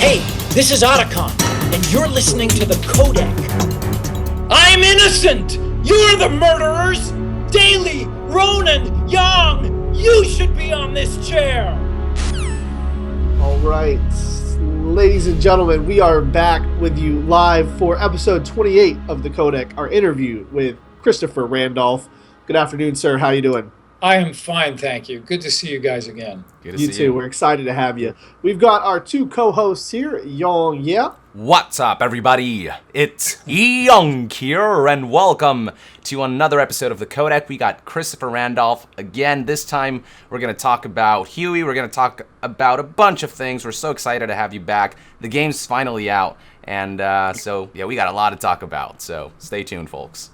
Hey, this is Otacon, and you're listening to the Codec. I'm innocent! You're the murderers! Daly, Ronin, Young, you should be on this chair! All right, ladies and gentlemen, we are back with you live for episode 28 of the Codec, our interview with Christopher Randolph. Good afternoon, sir. How you doing? I am fine, thank you. Good to see you guys again. Good to see you. You too. We're excited to have you. We've got our two co-hosts here, Young, What's up, everybody? It's Young here, and welcome to another episode of the Codec. We got Christopher Randolph again. This time, we're going to talk about Huey. We're going to talk about a bunch of things. We're so excited to have you back. The game's finally out, and we got a lot to talk about. So stay tuned, folks.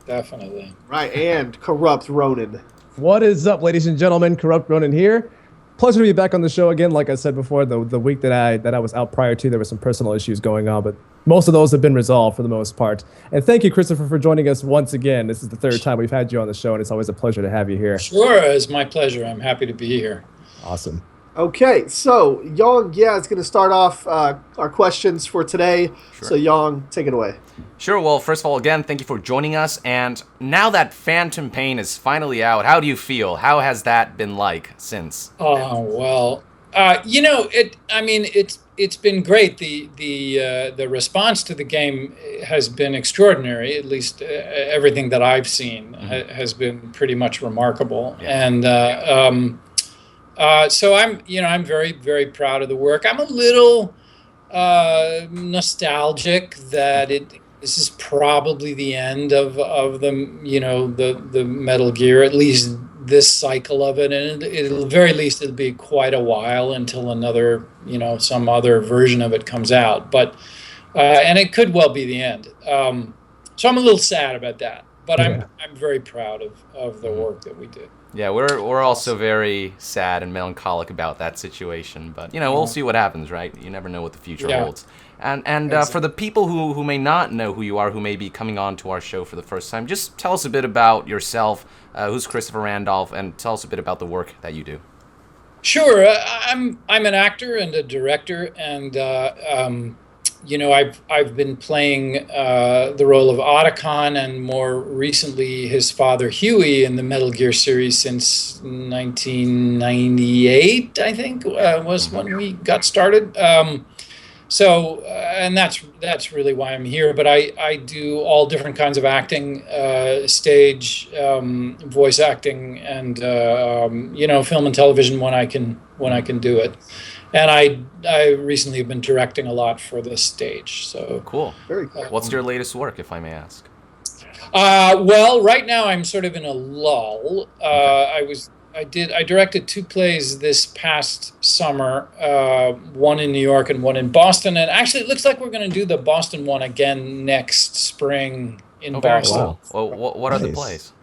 Definitely. Right, and KorruptRonin. What is up, ladies and gentlemen? KorruptRonin here. Pleasure to be back on the show again. Like I said before, the week that I was out prior to, there were some personal issues going on, but most of those have been resolved for the most part. And thank you, Christopher, for joining us once again. This is the third time we've had you on the show, and it's always a pleasure to have you here. Sure, it's my pleasure. I'm happy to be here. Awesome. Okay, so Young, is going to start off our questions for today. Sure. So Young, take it away. Sure. Well, first of all, again, thank you for joining us. And now that Phantom Pain is finally out, how do you feel? How has that been like since? Oh well, it's been great. The response to the game has been extraordinary. At least everything that I've seen has been pretty much remarkable. Yeah. And so I'm very, very proud of the work. I'm a little nostalgic that this is probably the end of the Metal Gear, at least this cycle of it, and it'll very least it'll be quite a while until another some other version of it comes out. But and it could well be the end. So I'm a little sad about that, but I'm very proud of the work that we did. Yeah, we're also very sad and melancholic about that situation, but we'll see what happens, right? You never know what the future holds. And exactly. For the people who may not know who you are, who may be coming on to our show for the first time, just tell us a bit about yourself. Who's Christopher Randolph, and tell us a bit about the work that you do. Sure, I'm an actor and a director, and I've been playing the role of Otacon, and more recently his father Huey in the Metal Gear series since 1998, I think, was when we got started. And that's really why I'm here. But I do all different kinds of acting, stage, voice acting, and film and television when I can do it. And I recently have been directing a lot for the stage. So cool. Very cool. What's your latest work, if I may ask? Well, right now I'm sort of in a lull. I directed two plays this past summer, one in New York and one in Boston. And actually, it looks like we're going to do the Boston one again next spring in Boston. Wow. Well, what are the plays?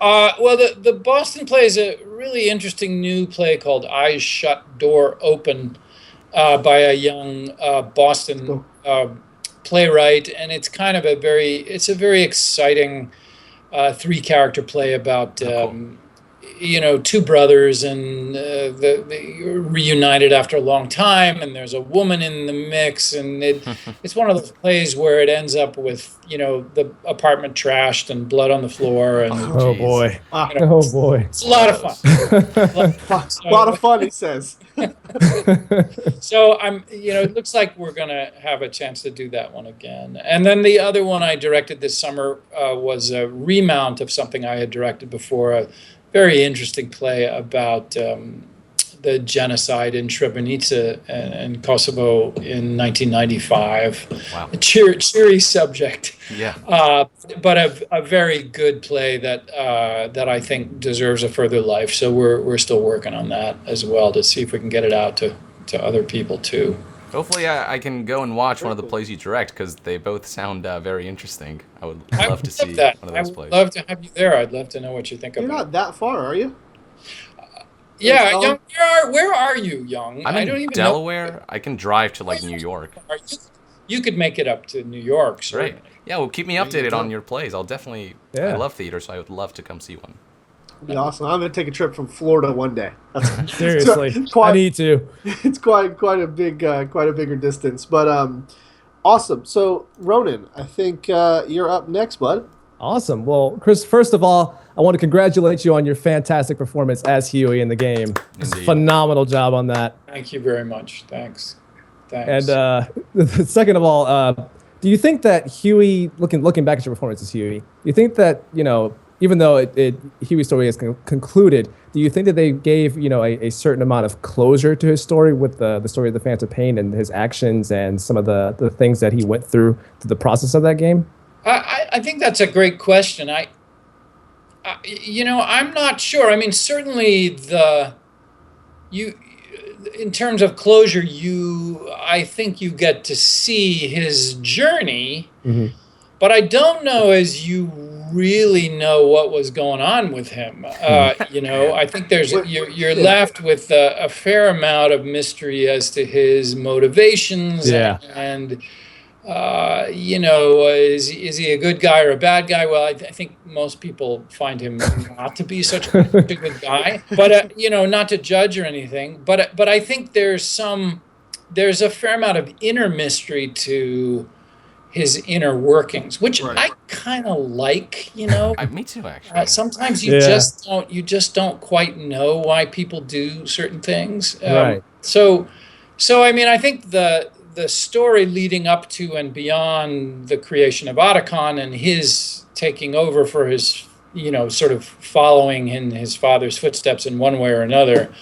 Well, the Boston play is a really interesting new play called Eyes Shut, Door Open by a young Boston playwright. And it's kind of a very exciting three-character play about two brothers, and they reunited after a long time, and there's a woman in the mix, and it's one of those plays where it ends up with the apartment trashed and blood on the floor, and oh boy, it's a lot of fun. A lot of fun, he says. So it looks like we're gonna have a chance to do that one again. And then the other one I directed this summer was a remount of something I had directed before, a very interesting play about the genocide in Srebrenica and Kosovo in 1995. Wow. A cheery subject. Yeah. But a very good play that I think deserves a further life. So we're still working on that as well to see if we can get it out to other people too. Hopefully I can go and watch one of the plays you direct, because they both sound very interesting. I would love to see one of those plays. I would love to have you there. I'd love to know what you think of it. You're not that far, are you? Yeah, Young, where are you, Young? I don't even Delaware. Know. I can drive to New York. You could make it up to New York, certainly. Right. Yeah, well, keep me updated on your plays. I'll definitely. I love theater, so I would love to come see one. It'd be awesome. I'm gonna take a trip from Florida one day. Seriously, I need to. It's quite a bigger distance, but awesome. So Ronin, I think you're up next, bud. Awesome. Well, Chris, first of all, I want to congratulate you on your fantastic performance as Huey in the game. Phenomenal job on that. Thank you very much. Thanks. And second of all, do you think that Huey, looking back at your performance as Huey, do you think that, even though Huey's story is concluded, do you think that they gave, a certain amount of closure to his story with the story of the Phantom Pain and his actions and some of the things that he went through the process of that game? I think that's a great question. I'm not sure. I mean, certainly in terms of closure, I think you get to see his journey, but I don't know as you really know what was going on with him. I think you're left with a fair amount of mystery as to his motivations and is he a good guy or a bad guy? Well, I think most people find him not to be such a good guy. But not to judge or anything. But I think there's a fair amount of inner mystery to his inner workings, which I kind of like. Me too, actually. Sometimes you just don't quite know why people do certain things. Right. So I mean, I think the story leading up to and beyond the creation of Otacon and his taking over for his, sort of following in his father's footsteps in one way or another,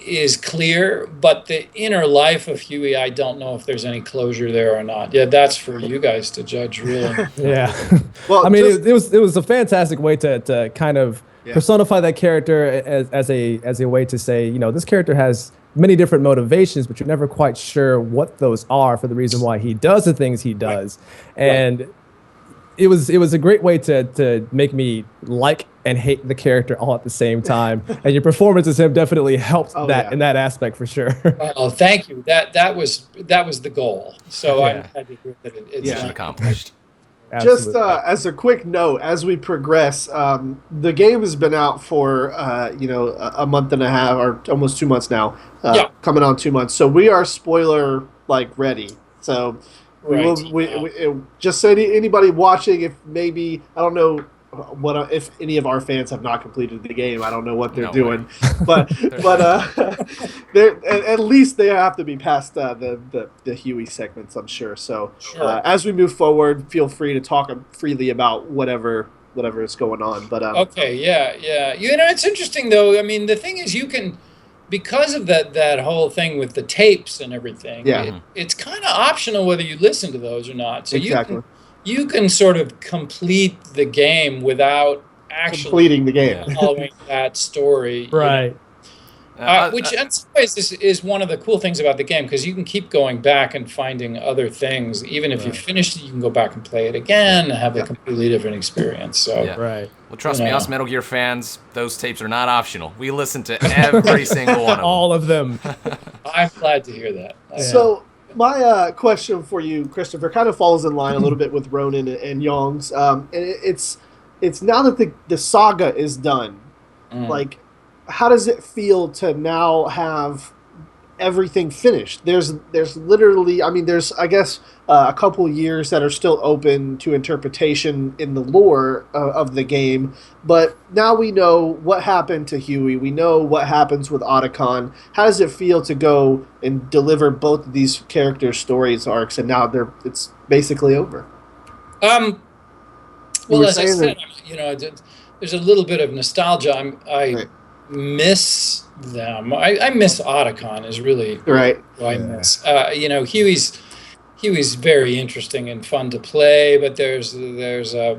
is clear. But the inner life of Huey, I don't know if there's any closure there or not. Yeah, that's for you guys to judge, really. Yeah. Well, I mean, it was a fantastic way to kind of personify that character as a way to say, this character has many different motivations, but you're never quite sure what those are for the reason why he does the things he does. And it was a great way to make me like and hate the character all at the same time. And your performance as him definitely helped in that aspect for sure. Well, thank you. That was the goal. So I'm happy that it's accomplished. Absolutely. Just as a quick note, as we progress, the game has been out for a month and a half or almost 2 months now. Coming on 2 months, so we are spoiler ready. So we just say to anybody watching, if maybe I don't know if any of our fans have not completed the game, I don't know what they're doing, but at least they have to be past the Huey segments, I'm sure. So as we move forward, feel free to talk freely about whatever is going on. But it's interesting though. I mean, the thing is, you can, because of that whole thing with the tapes and everything. It's kind of optional whether you listen to those or not. So you can sort of complete the game without actually completing the game, following that story, right? Which in some ways is one of the cool things about the game, because you can keep going back and finding other things. Even if you finished it, you can go back and play it again and have a completely different experience. So Well, trust me, us Metal Gear fans, those tapes are not optional. We listen to every single one of them. All of them. I'm glad to hear that. So my question for you, Christopher, kind of falls in line a little bit with Ronin and Young's. And it's now that the saga is done, how does it feel to now have everything finished? There's literally, there's I guess a couple years that are still open to interpretation in the lore of the game, but now we know what happened to Huey. We know what happens with Otacon. How does it feel to go and deliver both of these character stories arcs, and now it's basically over? Well, as I said, there's a little bit of nostalgia. I miss them. I miss Otacon is really who I miss. Huey's very interesting and fun to play, but there's I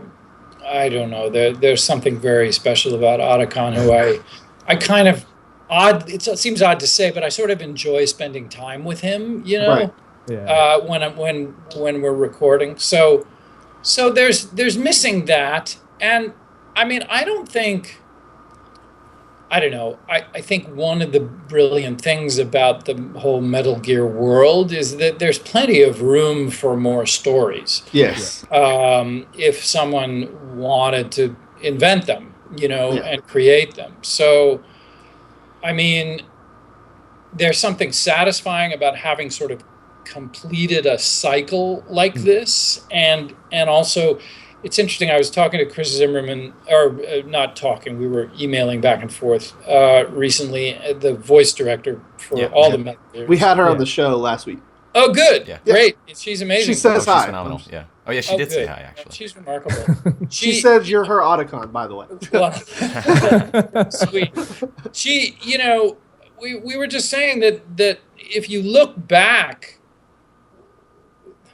don't know, there's something very special about Otacon who I kind of it seems odd to say, but I sort of enjoy spending time with him, when we're recording. So there's missing that, and I don't know. I think one of the brilliant things about the whole Metal Gear world is that there's plenty of room for more stories. Yes. If someone wanted to invent them, and create them. So, I mean, there's something satisfying about having sort of completed a cycle like this, and also it's interesting. I was talking to Chris Zimmerman, or not talking. We were emailing back and forth recently. The voice director for all the Metal Gear. We had her on the show last week. Oh, good, great. She's amazing. She says hi. She's phenomenal. Yeah. Oh yeah, she did say hi actually. She's remarkable. She says you're her Otacon, by the way. Well, sweet. She, we were just saying that if you look back.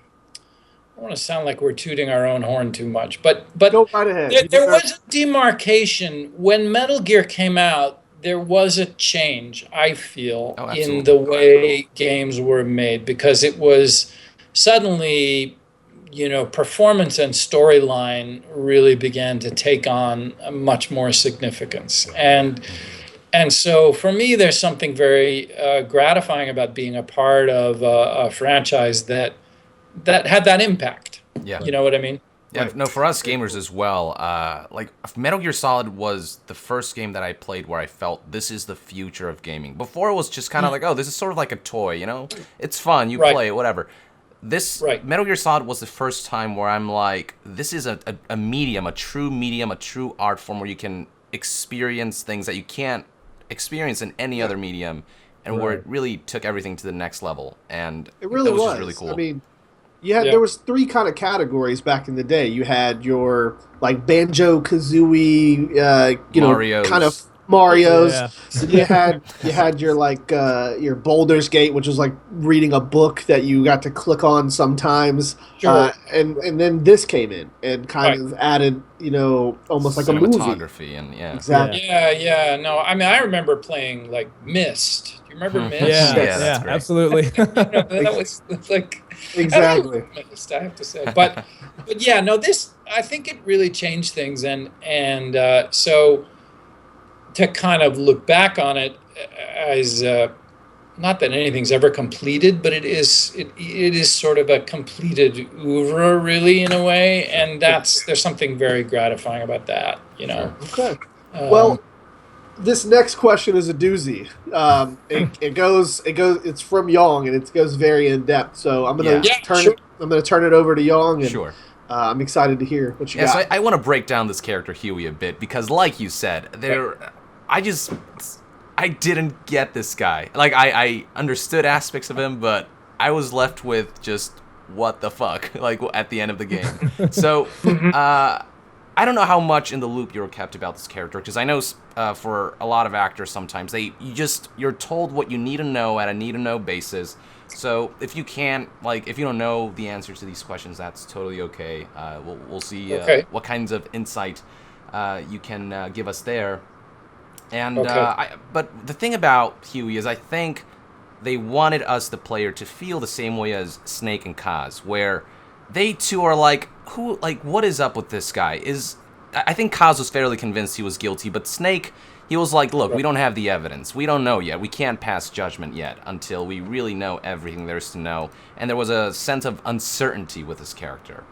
I don't want to sound like we're tooting our own horn too much, but go right ahead. There was a demarcation when Metal Gear came out. There was a change, I feel, in the way games were made, because it was suddenly, performance and storyline really began to take on much more significance, and so for me, there's something very gratifying about being a part of a franchise that had that impact. Yeah. You know what I mean? Yeah, no, for us gamers as well, like Metal Gear Solid was the first game that I played where I felt this is the future of gaming. Before it was just kind of like, oh, this is sort of like a toy, It's fun, you play it, whatever. This Metal Gear Solid was the first time where I'm like, this is a medium, a true art form where you can experience things that you can't experience in any other medium, and where it really took everything to the next level. And it really was just really cool. I mean, there was 3 kind of categories back in the day. You had your like Banjo-Kazooie, Marios. kind of Marios. Yeah. you had your like your Baldur's Gate, which was like reading a book that you got to click on sometimes. Sure. And then this came in and kind of added, almost like a movie. Cinematography and Exactly. Yeah. No, I mean, I remember playing like Myst. Do you remember Myst? Yeah, absolutely. That was like exactly. I have to say, but yeah, no. This, I think it really changed things, and so to kind of look back on it as not that anything's ever completed, but it is sort of a completed oeuvre, really, in a way, and there's something very gratifying about that, Okay. Well, this next question is a doozy. It's from Yong, and it goes very in depth. So I'm gonna turn it over to Yong, and I'm excited to hear what you got. So I want to break down this character Huey a bit, because, like you said, I didn't get this guy. Like I understood aspects of him, but I was left with just what the fuck, like at the end of the game. So I don't know how much in the loop you're kept about this character, because I know for a lot of actors sometimes you're told what you need to know at a need to know basis. So if you don't know the answers to these questions, that's totally okay. We'll see what kinds of insight you can give us there. And but the thing about Huey is I think they wanted us, the player, to feel the same way as Snake and Kaz, where they too are like, what is up with this guy? I think Kaz was fairly convinced he was guilty, but Snake, he was like, look, we don't have the evidence. We don't know yet. We can't pass judgment yet until we really know everything there is to know. And there was a sense of uncertainty with his character.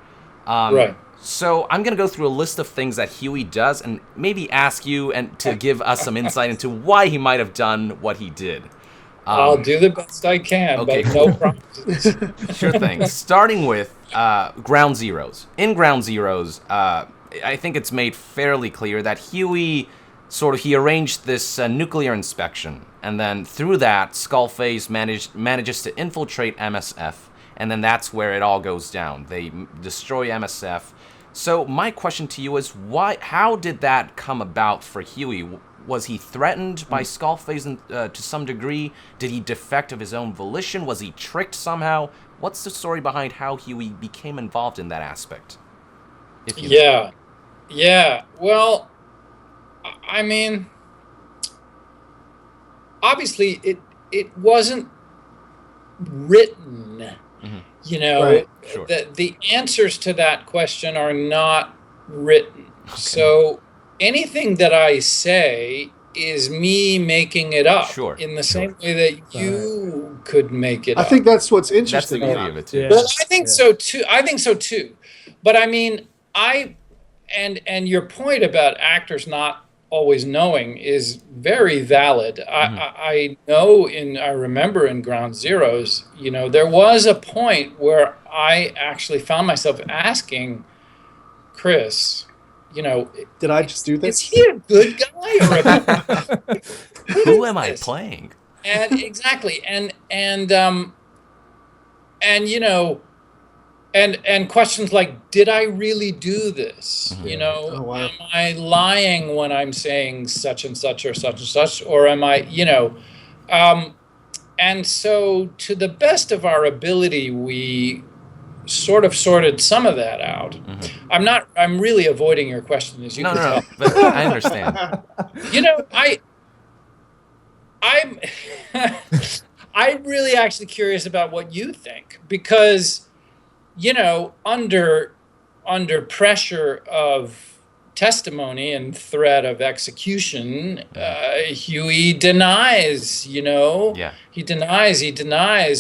So I'm going to go through a list of things that Huey does and maybe ask you and to give us some insight into why he might have done what he did. I'll do the best I can, but no promises. Sure thing. Starting with Ground Zeroes. In Ground Zeroes, I think it's made fairly clear that Huey he arranged this nuclear inspection, and then through that, Skullface manages to infiltrate MSF, and then that's where it all goes down. They destroy MSF. So my question to you is, how did that come about for Huey? Was he threatened by Skullface to some degree? Did he defect of his own volition? Was he tricked somehow? What's the story behind how Huey became involved in that aspect? Yeah. Well, I mean, obviously it wasn't written. Right. Sure. The answers to that question are not written. Okay. So anything that I say is me making it up in the same way that you could make it up. I think that's what's interesting. That's the beauty of it too. Well, I think so too. But I mean, and your point about actors not always knowing is very valid. I know I remember in Ground Zeroes, there was a point where I actually found myself asking Chris, did I just do this? Is he a good guy or a bad guy? Who am I playing? And exactly, and questions like, did I really do this? Oh, wow. Am I lying when I'm saying such and such or such and such, or am I, and so to the best of our ability, we sort of sorted some of that out. I'm really avoiding your question, as you can tell. No, but I understand. I'm really actually curious about what you think, because under pressure of testimony and threat of execution, Huey denies. Yeah. He denies.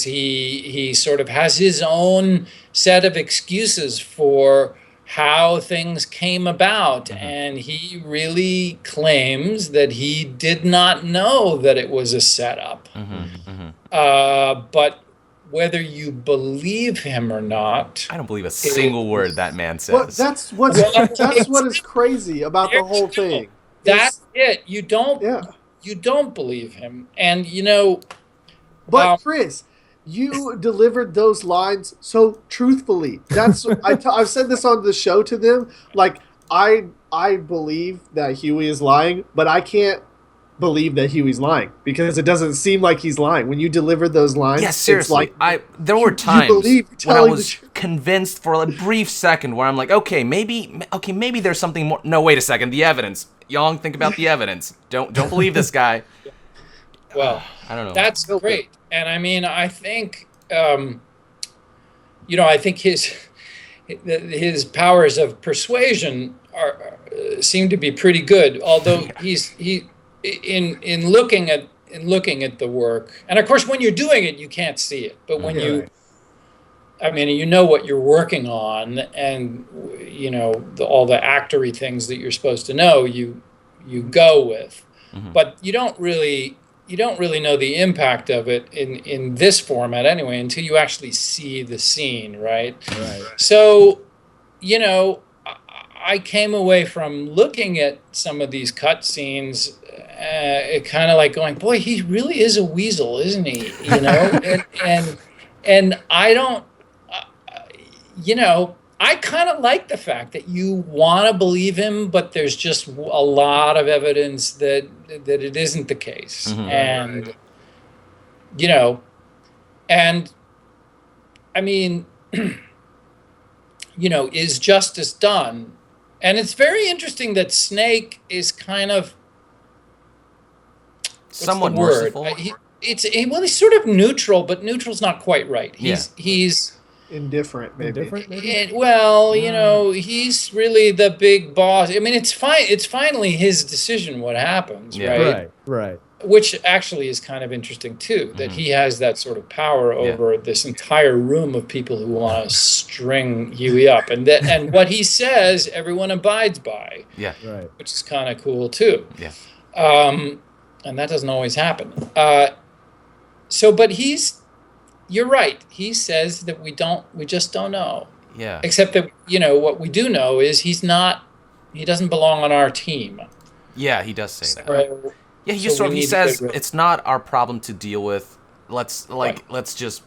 He sort of has his own set of excuses for how things came about, and he really claims that he did not know that it was a setup. But whether you believe him or not, I don't believe a single word that man says. Well, that's what is crazy about the whole thing. That's it. You don't believe him, and But Chris, you delivered those lines so truthfully. That's I've said this on the show to them. Like, I believe that Huey is lying, but I can't believe that Huey's lying because it doesn't seem like he's lying. When you deliver those lines, yeah, seriously. it's like there were times when I telling was convinced for a brief second where I'm like, okay, maybe there's something more. No, wait a second. The evidence. Young, think about the evidence. Don't believe this guy. Well, I don't know. That's great. And I mean, I think, I think his powers of persuasion seem to be pretty good. Although in looking at the work, and of course, when you're doing it, you can't see it. But when you know what you're working on, and all the actory things that you're supposed to know, you go with. But you don't really know the impact of it in this format anyway until you actually see the scene, right? Right. So, I came away from looking at some of these cut scenes, kind of like going, boy, he really is a weasel, isn't he? And I don't, I kind of like the fact that you want to believe him, but there's just a lot of evidence that it isn't the case. And, and I mean, is justice done? And it's very interesting that Snake is kind of somewhat merciful. He's sort of neutral, but neutral's not quite right. He's indifferent, maybe. He's really the big boss. I mean, it's fine. It's finally his decision what happens, right? Right. Which actually is kind of interesting too, that he has that sort of power over this entire room of people who want to string Huey up, and what he says, everyone abides by. Yeah. Right. Which is kind of cool too. Yeah. And that doesn't always happen. But you're right. He says that we just don't know. Yeah. Except that, what we do know is he doesn't belong on our team. Yeah, he does say that. So, yeah, he says it's not our problem to deal with. Let's just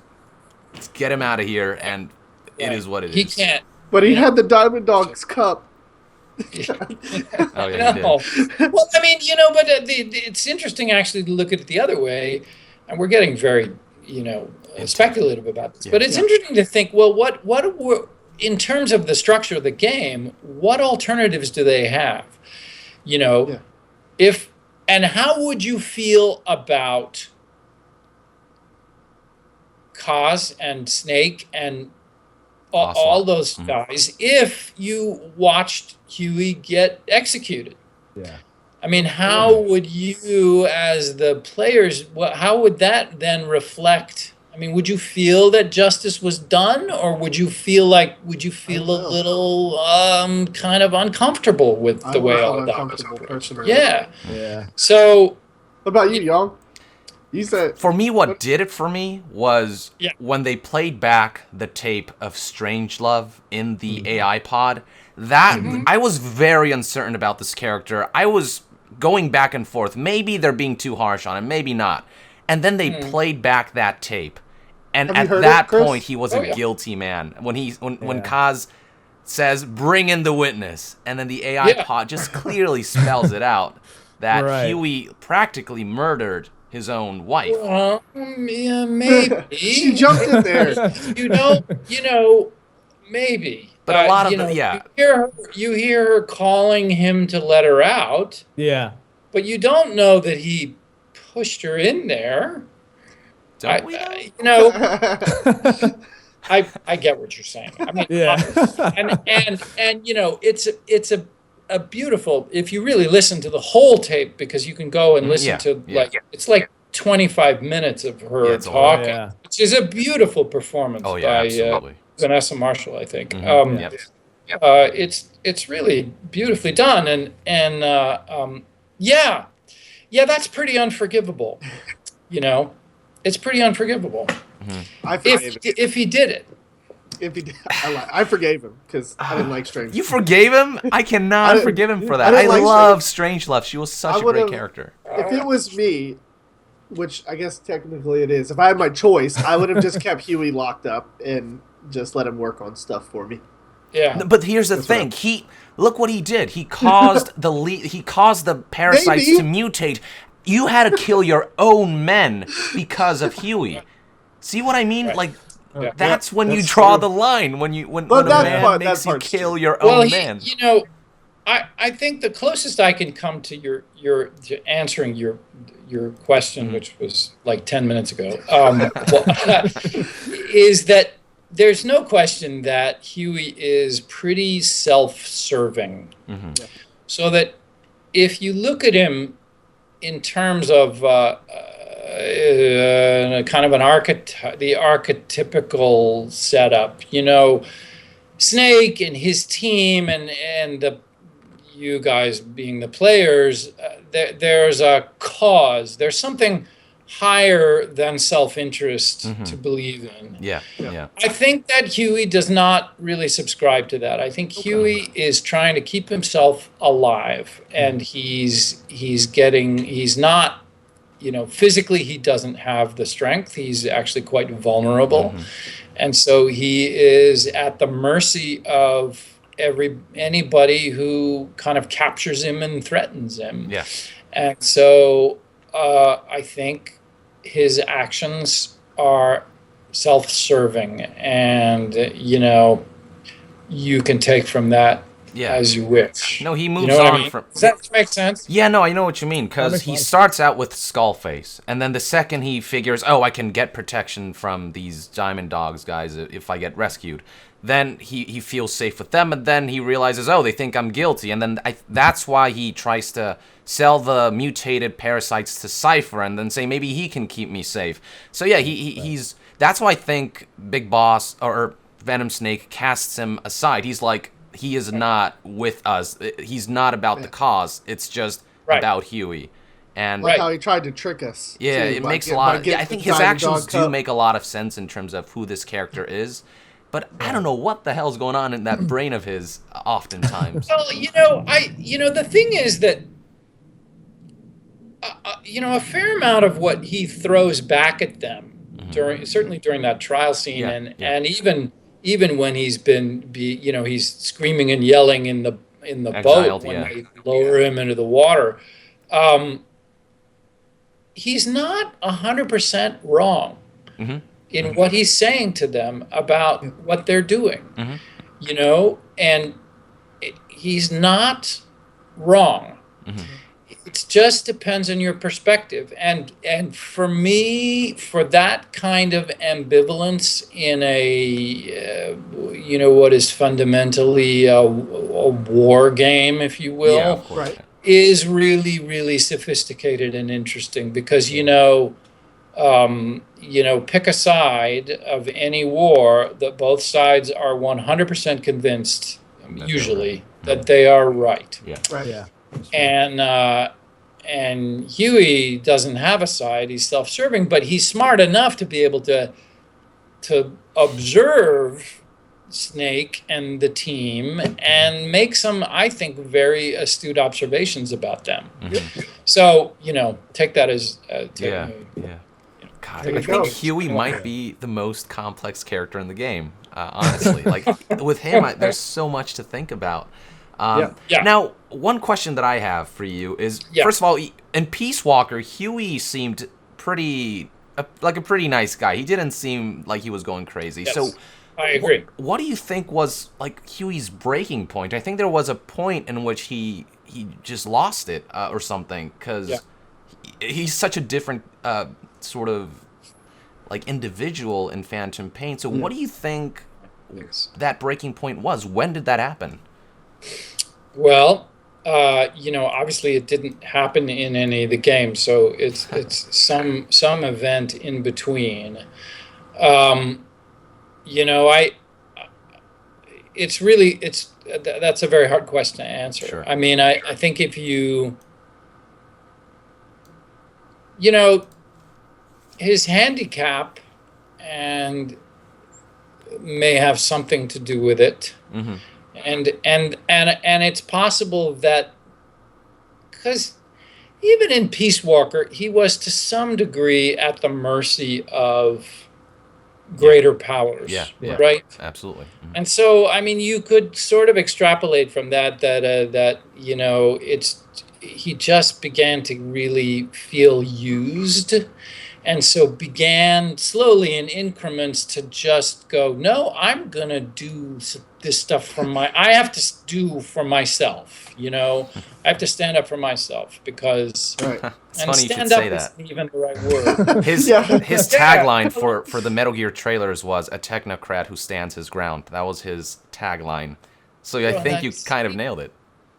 get him out of here, and it is what it is. He can't. But he had the Diamond Dogs Cup. Oh yeah, he did. Well, I mean, but it's interesting actually to look at it the other way, and we're getting very, speculative about this. But it's interesting to think, well, what were, in terms of the structure of the game, what alternatives do they have? And how would you feel about Kaz and Snake and all those guys if you watched Huey get executed? Yeah. I mean, how would you, as the players, how would that then reflect? I mean, would you feel that justice was done, or would you feel a little kind of uncomfortable with the way all that was? Personally. Yeah. Yeah. So, what about you, Young? You said For me, what did it for me was Yeah. when they played back the tape of Strangelove in the AI pod. That I was very uncertain about this character. I was going back and forth. Maybe they're being too harsh on him, maybe not. And then they played back that tape, and Have you at heard that it, Chris? point, he was a guilty man. When Kaz says, "Bring in the witness," and then the AI pod just clearly spells it out that Right. Huey practically murdered his own wife. yeah, maybe. She jumped in there. you know, maybe. But a lot of you hear her calling him to let her out, Yeah. but you don't know that he pushed her in there. Don't we know? I get what you're saying. I mean, Yeah. and it's a beautiful. If you really listen to the whole tape, because you can go and listen to it's like 25 minutes of her talking, Yeah. which is a beautiful performance Oh yeah, by absolutely. Vanessa Marshall, I think. Yep. It's really beautifully done, and that's pretty unforgivable. It's pretty unforgivable I forgave him. if he did it. If he did, I forgave him because I didn't like Strange. You forgave him? I cannot forgive him for that. I I, didn't like love Strangelove. She was such a great character. If it was me, which I guess technically it is, if I had my choice, I would have just kept Huey locked up and just let him work on stuff for me. Yeah. But here's the thing. Look what he did. He caused the parasites to mutate. You had to kill your own men because of Huey. See what I mean? Right. Like Yeah. that's when you That's draw true. the line. When a But that man part- makes that you part's kill true. your Well, own man. I think the closest I can come to your to answering your question, which was like 10 minutes ago, is that there's no question that Huey is pretty self-serving. So that if you look at him in terms of kind of the archetypical setup, Snake and his team and you guys being the players, there's a cause. There's something higher than self-interest to believe in. Yeah. I think that Huey does not really subscribe to that. I think Huey is trying to keep himself alive, and he's not, physically he doesn't have the strength. He's actually quite vulnerable. And so he is at the mercy of anybody who kind of captures him and threatens him. Yeah. And so I think his actions are self-serving, and you can take from that as you wish. No, he moves You know what on I mean? from. Does that make sense? Yeah, no, I know what you mean, because makes he sense. starts out with Skullface, and then the second he figures, I can get protection from these Diamond Dogs guys if I get rescued, then he feels safe with them, and then he realizes, they think I'm guilty, and then that's why he tries to sell the mutated parasites to Cypher, and then say maybe he can keep me safe. So yeah, he's that's why I think Big Boss or Venom Snake casts him aside. He's like, he is not with us. He's not about the cause. It's just about Huey. And Like how he tried to trick us. yeah, too, it by makes get- a lot by of. getting I think the his Diamond actions Dog do Cup. make a lot of sense in terms of who this character is. But I don't know what the hell's going on in that brain of his. Oftentimes, Well, the thing is that a fair amount of what he throws back at them certainly during that trial scene, and even when he's he's screaming and yelling in the Exiled, boat when they lower him into the water. He's not 100% wrong in what he's saying to them about what they're doing, and he's not wrong. It just depends on your perspective, and for me, for that kind of ambivalence in a what is fundamentally a war game, if you will, yeah, of course. Right. is really, really sophisticated and interesting, because pick a side of any war, that both sides are 100% convinced, usually, that they are right. Yeah. Right. Yeah. And Huey doesn't have a side. He's self-serving, but he's smart enough to be able to observe Snake and the team and make some, I think, very astute observations about them. So, take that as Yeah. God, There I you think go. Huey might be the most complex character in the game. Honestly, like with him, there's so much to think about. Yeah. Now, one question that I have for you is: first of all, in Peace Walker, Huey seemed like a pretty nice guy. He didn't seem like he was going crazy. Yes, So, I agree. what do you think was like Huey's breaking point? I think there was a point in which he just lost it or something, because he's such a different sort of like individual in Phantom Pain. So what do you think that breaking point was? When did that happen? Well, obviously it didn't happen in any of the games, so it's some event in between. That's a very hard question to answer. Sure. I mean, I think if his handicap and may have something to do with it. Mm-hmm. And it's possible that, because even in Peace Walker, he was to some degree at the mercy of greater powers. Yeah. Right? Absolutely. Mm-hmm. And so, I mean, you could sort of extrapolate from that he just began to really feel used, and so began slowly in increments to just go, no, I'm going to do this stuff I have to do for myself, I have to stand up for myself, because Right. It's and funny you should stand up say that. isn't even the right word. His tagline for the Metal Gear trailers was "A technocrat who stands his ground." That was his tagline. So I think you kind of nailed it.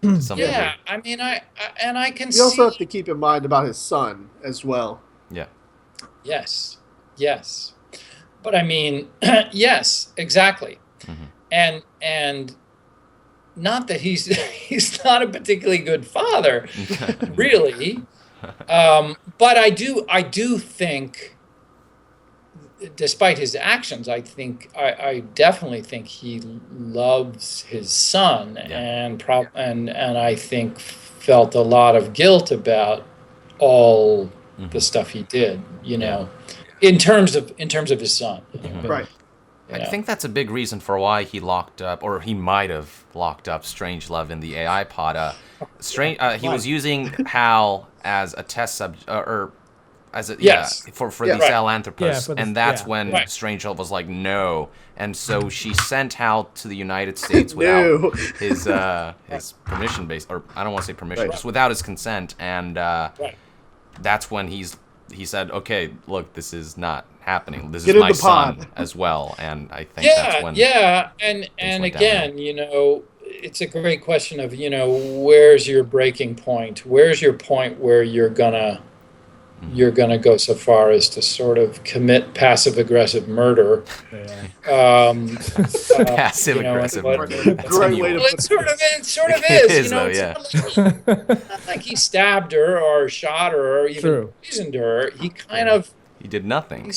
to some degree. Yeah, I mean, I can see. You also have to keep in mind about his son as well. Yeah. Yes. But I mean, yes, exactly. Mm-hmm. And not that he's not a particularly good father, really. But I do think, despite his actions, I definitely think he loves his son, and I think felt a lot of guilt about all the stuff he did, in terms of his son. Right. I think that's a big reason for why he locked up, or he might have locked up Strangelove in the AI pod. He was using Hal as a test subject, or as a for the Sahelanthropus, and that's when Strangelove was like, no, and so she sent Hal to the United States without his permission, or I don't want to say permission, just without his consent, and that's when he said, okay, look, this is not happening. This is my son as well, and I think that's when. Yeah, and again, it's a great question of, where's your breaking point? Where's your point where you're gonna go so far as to sort of commit passive-aggressive murder? Passive-aggressive murder. Great way to Well, it sort of is. Though, it's not like he stabbed her or shot her or even poisoned her. He kind of. He did nothing. He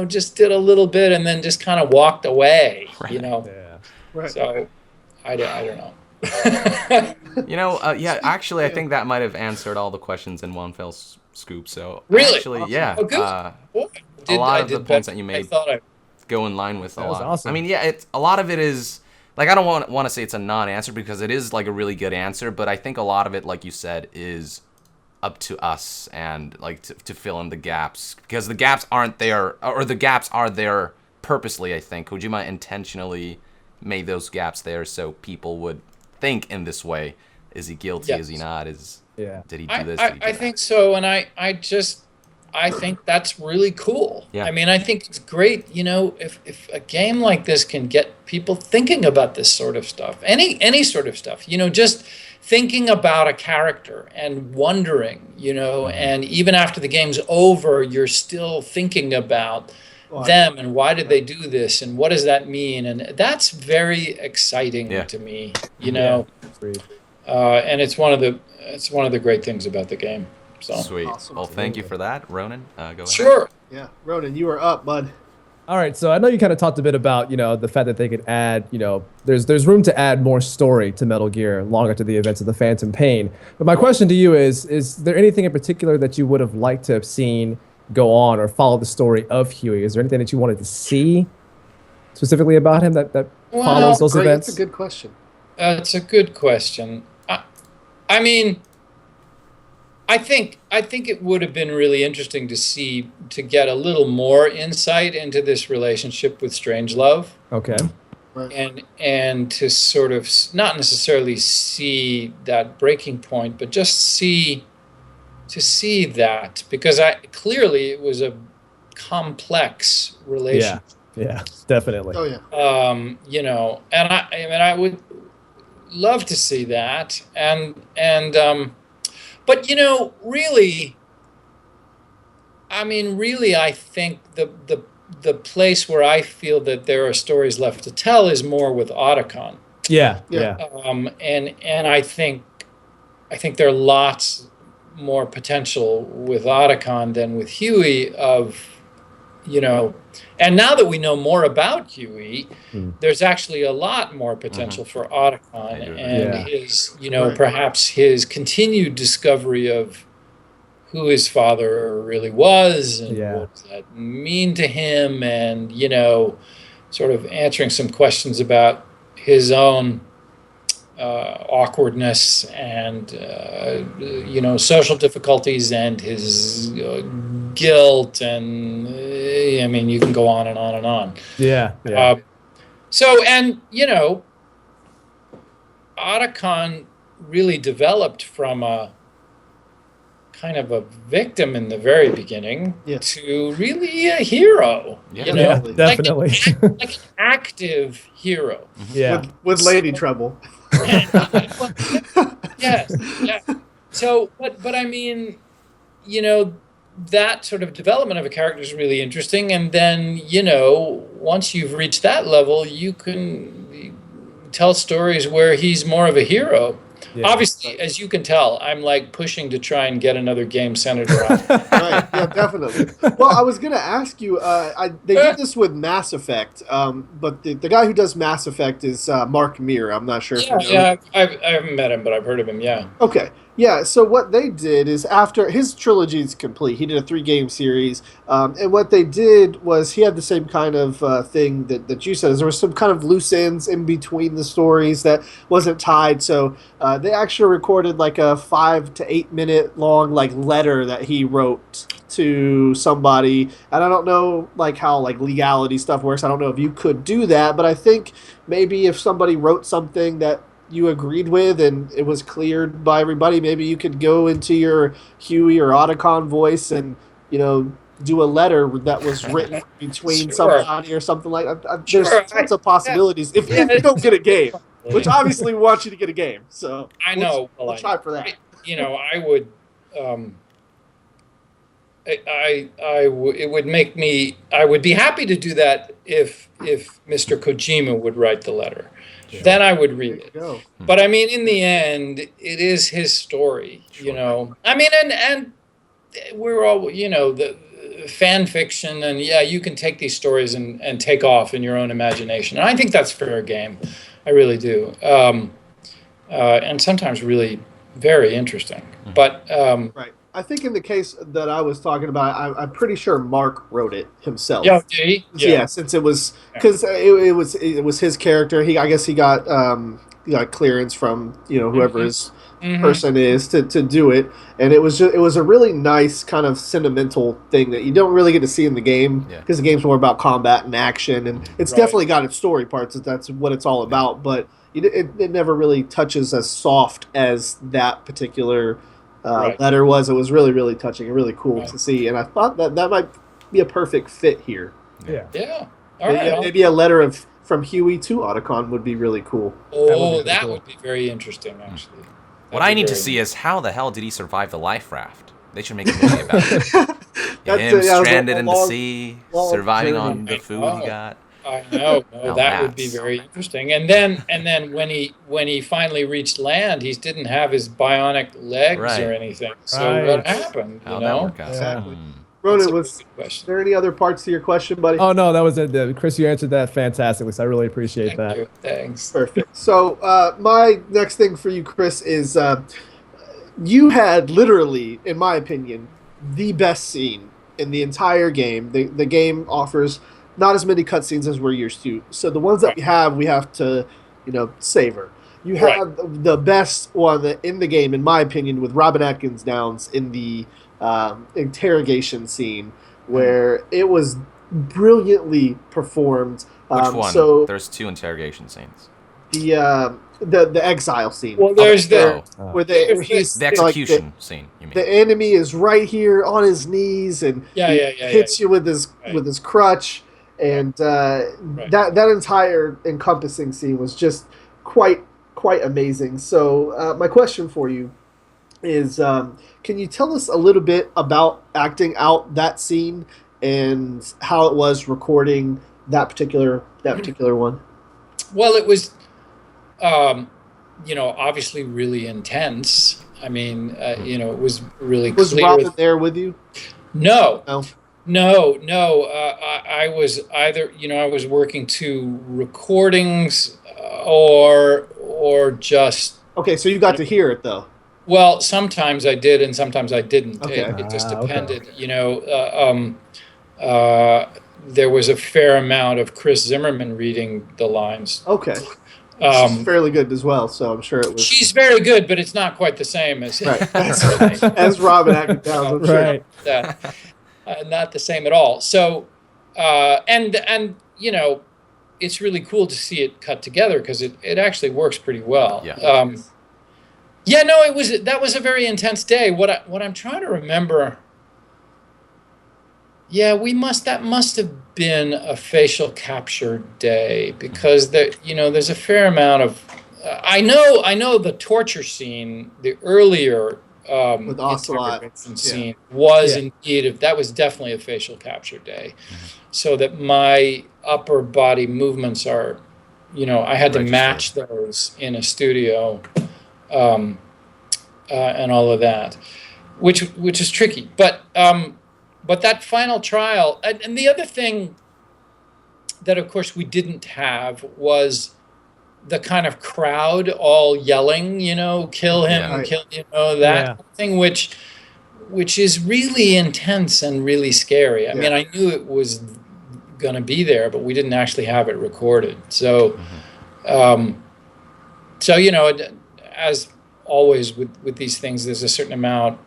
just did a little bit and then just kind of walked away. Yeah. Right. So, I don't know. Actually, I think that might have answered all the questions in one fell swoop. So really, actually, yeah, good. A lot of the points that you made go in line with a lot. Awesome. I mean, a lot of it is like, I don't want to say it's a non-answer, because it is like a really good answer, but I think a lot of it, like you said, is up to us and like to fill in the gaps, because the gaps aren't there, or the gaps are there purposely. I think Kojima intentionally made those gaps there so people would think in this way: is he guilty? Is he not? Did he do this? I think so, and I I think that's really cool. Yeah. I mean, I think it's great, you know, if a game like this can get people thinking about this sort of stuff, any sort of stuff, you know, just thinking about a character and wondering, you know, and even after the game's over, you're still thinking about them and why did they do this and what does that mean? And that's very exciting to me, you know. And it's one of the great things about the game. So. Sweet. Awesome. Well, thank you for that, Ronan. Go ahead. Sure. Yeah, Ronan, you are up, bud. All right, so I know you kind of talked a bit about, you know, the fact that they could add, you know, there's room to add more story to Metal Gear long after the events of the Phantom Pain. But my question to you is there anything in particular that you would have liked to have seen go on or follow the story of Huey? Is there anything that you wanted to see specifically about him that follows those events? That's a good question. That's a good question. I mean, I think it would have been really interesting to get a little more insight into this relationship with Strangelove. Okay. And to sort of not necessarily see that breaking point, but just see that, because clearly it was a complex relationship. Yeah, definitely. Oh yeah. You know, and I would love to see that, but you know, really, I think the place where I feel that there are stories left to tell is more with Otacon. Yeah. And I think there are lots more potential with Otacon than with Huey of, you know, and now that we know more about Huey, there's actually a lot more potential for Otacon and his, you know, perhaps his continued discovery of who his father really was and what does that mean to him, and, you know, sort of answering some questions about his own awkwardness and, you know, social difficulties and his guilt, and I mean, you can go on and on and on. Yeah. So, and, you know, Otacon really developed from a kind of a victim in the very beginning to really a hero. You know? Definitely. Like an active hero. Yeah. With Lady Trouble. Yes. So, but I mean, you know, that sort of development of a character is really interesting. And then, you know, once you've reached that level, you can tell stories where he's more of a hero. Yeah. Obviously, as you can tell, I'm like pushing to try and get another game centered around. Right, yeah, definitely. Well, I was going to ask you, they did this with Mass Effect, but the guy who does Mass Effect is Mark Meer. I'm not sure if you know. Yeah, I haven't met him, but I've heard of him, yeah. Okay. Yeah, so what they did is after his trilogy is complete, he did a 3-game series, and what they did was he had the same kind of thing that you said, is there was some kind of loose ends in between the stories that wasn't tied, so they actually recorded like a 5 to 8 minute long like letter that he wrote to somebody, and I don't know like how like legality stuff works. I don't know if you could do that, but I think maybe if somebody wrote something that you agreed with and it was cleared by everybody, maybe you could go into your Huey or Otacon voice and, you know, do a letter that was written between somebody or something like that. There's tons of possibilities if you don't get a game, which obviously we want you to get a game. So I know. We'll try for that. You know, I would. It would make me. I would be happy to do that if Mr. Kojima would write the letter. Sure. Then I would read it. But I mean, in the end, it is his story. You know, I mean, and we're all, you know, the fan fiction, and you can take these stories and take off in your own imagination. And I think that's fair game. I really do. And sometimes really very interesting. But right. I think in the case that I was talking about, I'm pretty sure Mark wrote it himself. Yeah, did he? Yeah, since it was because it was his character. I guess he got clearance from, you know, whoever his person is to do it, and it was a really nice kind of sentimental thing that you don't really get to see in the game because the game's more about combat and action, and it's definitely got its story parts. That's what it's all about, but it never really touches as soft as that particular Right. letter was. It was really, really touching and really cool Right. to see. And I thought that might be a perfect fit here. Yeah. Yeah. All right. Maybe a letter from Huey to Otacon would be really cool. That would be very interesting, actually. What I need to see is how the hell did he survive the life raft? They should make a movie about it. Him stranded in the sea, surviving on the food he got. I know. Now That would be that's- very interesting. And then when he finally reached land, he didn't have his bionic legs Right. or anything. So Right. what happened? How'd You that know. work out? Exactly. Hmm. Ronan, That's a was good question. there any other parts to your question, buddy? Oh no, that was it. Chris, you answered that fantastically. So I really appreciate Thank that. you. Thanks. Perfect. So my next thing for you, Chris, is you had literally, in my opinion, the best scene in the entire game. The game offers not as many cutscenes as we're used to. So the ones that we have to, savor. You have the best one in the game, in my opinion, with Robin Atkins Downs in the interrogation scene, where it was brilliantly performed. Which one? So There's 2 interrogation scenes. the exile scene. Well, there's the where he's The execution scene, you mean? the enemy is right here on his knees and he hits you with his crutch, and that entire encompassing scene was just quite amazing. So my question for you is, can you tell us a little bit about acting out that scene and how it was recording that particular one? Well, it was, obviously really intense. I mean, it was really Was clear. Robin there with you? No. No. I was either, I was working to recordings or just. Okay, so you got to hear it though. Well, sometimes I did, and sometimes I didn't. Okay. It just Okay. depended. There was a fair amount of Chris Zimmerman reading the lines. Okay. She's fairly good as well, so I'm sure it was. She's very good, but it's not quite the same as Right. As Robin Atkins Downs, I'm sure. Right. that. Not the same at all. So, and it's really cool to see it cut together because it actually works pretty well. Yeah. That was a very intense day. What I'm trying to remember. Yeah, that must have been a facial capture day because there's a fair amount of. I know the torture scene, the earlier With Ocelot. interrogation scene was indeed that was definitely a facial capture day, so that my upper body movements are, I had to Registered. match those in a studio, and all of that, which is tricky, but that final trial, and the other thing that, of course, we didn't have was the kind of crowd all yelling, kill him, Yeah. Right. kill, that thing, which is really intense and really scary. I mean, I knew it was going to be there, but we didn't actually have it recorded. So, as always with these things, there's a certain amount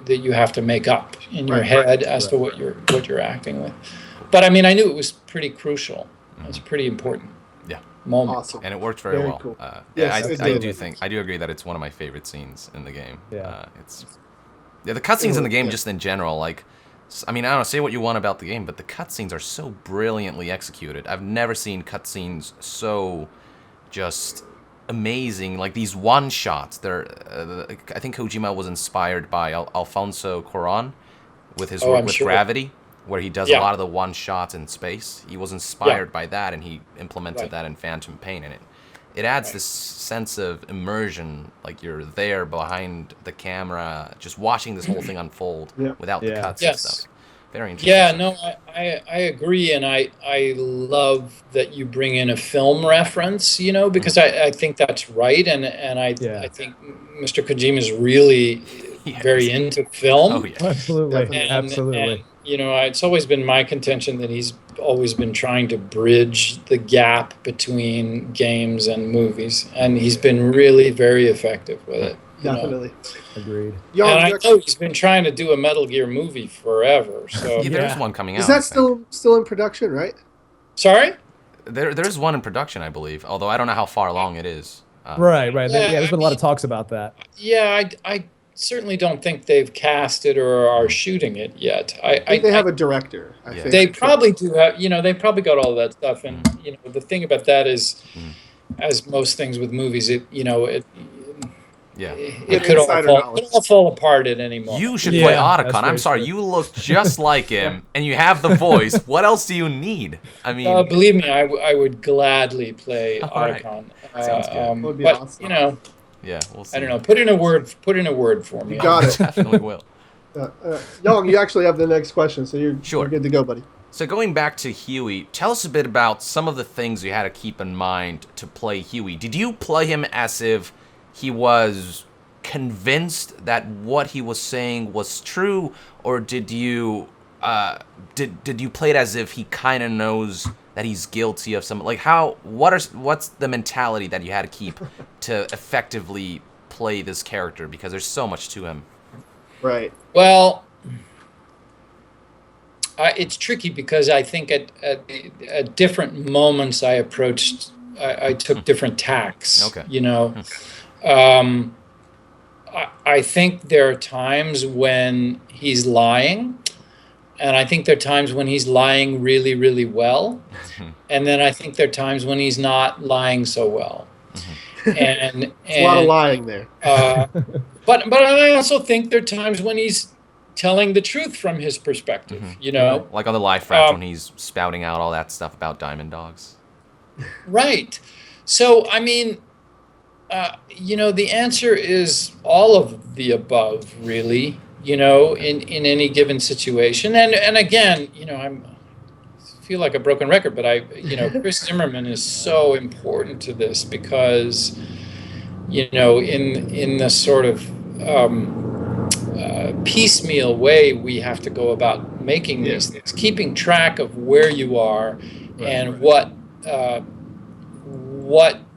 that you have to make up in your head as to what you're acting with. But I mean, I knew it was pretty crucial. It was pretty important. Moment. Awesome. And it worked very well. Cool. Yeah, Yes, I do agree that it's one of my favorite scenes in the game. Yeah. The cutscenes in the game, just in general, like, I mean, I don't know, say what you want about the game, but the cutscenes are so brilliantly executed. I've never seen cutscenes so just amazing. Like these one shots, I think Kojima was inspired by Alfonso Cuarón with his work with Gravity, where he does a lot of the one shots in space. He was inspired by that, and he implemented that in Phantom Pain, and it adds this sense of immersion, like you're there behind the camera, just watching this whole thing unfold without the cuts and stuff. Very interesting. Yeah, no, I agree, and I love that you bring in a film reference, because I think that's right, and I think Mr. Kojima is really very into film. Oh, yeah. Absolutely. Absolutely. And, it's always been my contention that he's always been trying to bridge the gap between games and movies, and he's been really very effective with it. Definitely. Agreed. And I know he's been trying to do a Metal Gear movie forever. So There's one coming out. Is that still in production, right? Sorry? There's one in production, I believe, although I don't know how far along it is. Right. There's been a lot of talks about that. Yeah, certainly don't think they've cast it or are shooting it yet. I think they have a director. I think they probably do have. They probably got all that stuff. And the thing about that is, as most things with movies, it could all fall apart at any moment. You should play Otacon. I'm sorry, you look just like him, and you have the voice. What else do you need? I mean, believe me, I would gladly play Otacon. Right. Sounds good. That would be awesome. We'll see. I don't know. Put in a word for me. You got it. Definitely will. Young, you actually have the next question, so you're good to go, buddy. So going back to Huey, tell us a bit about some of the things you had to keep in mind to play Huey. Did you play him as if he was convinced that what he was saying was true, or did you play it as if he kind of knows that he's guilty of something? Like what's the mentality that you had to keep to effectively play this character, because there's so much to him? Right. Well, it's tricky because I think at different moments I took different tacks. Okay. I think there are times when he's lying, and I think there are times when he's lying really, really well, and then I think there are times when he's not lying so well. And a lot of lying there. But I also think there are times when he's telling the truth from his perspective. Like on the live fract when he's spouting out all that stuff about diamond dogs. Right. So I mean, the answer is all of the above, really. In any given situation, and again, I feel like a broken record, but Chris Zimmerman is so important to this because, in the sort of piecemeal way we have to go about making these things, keeping track of where you are and what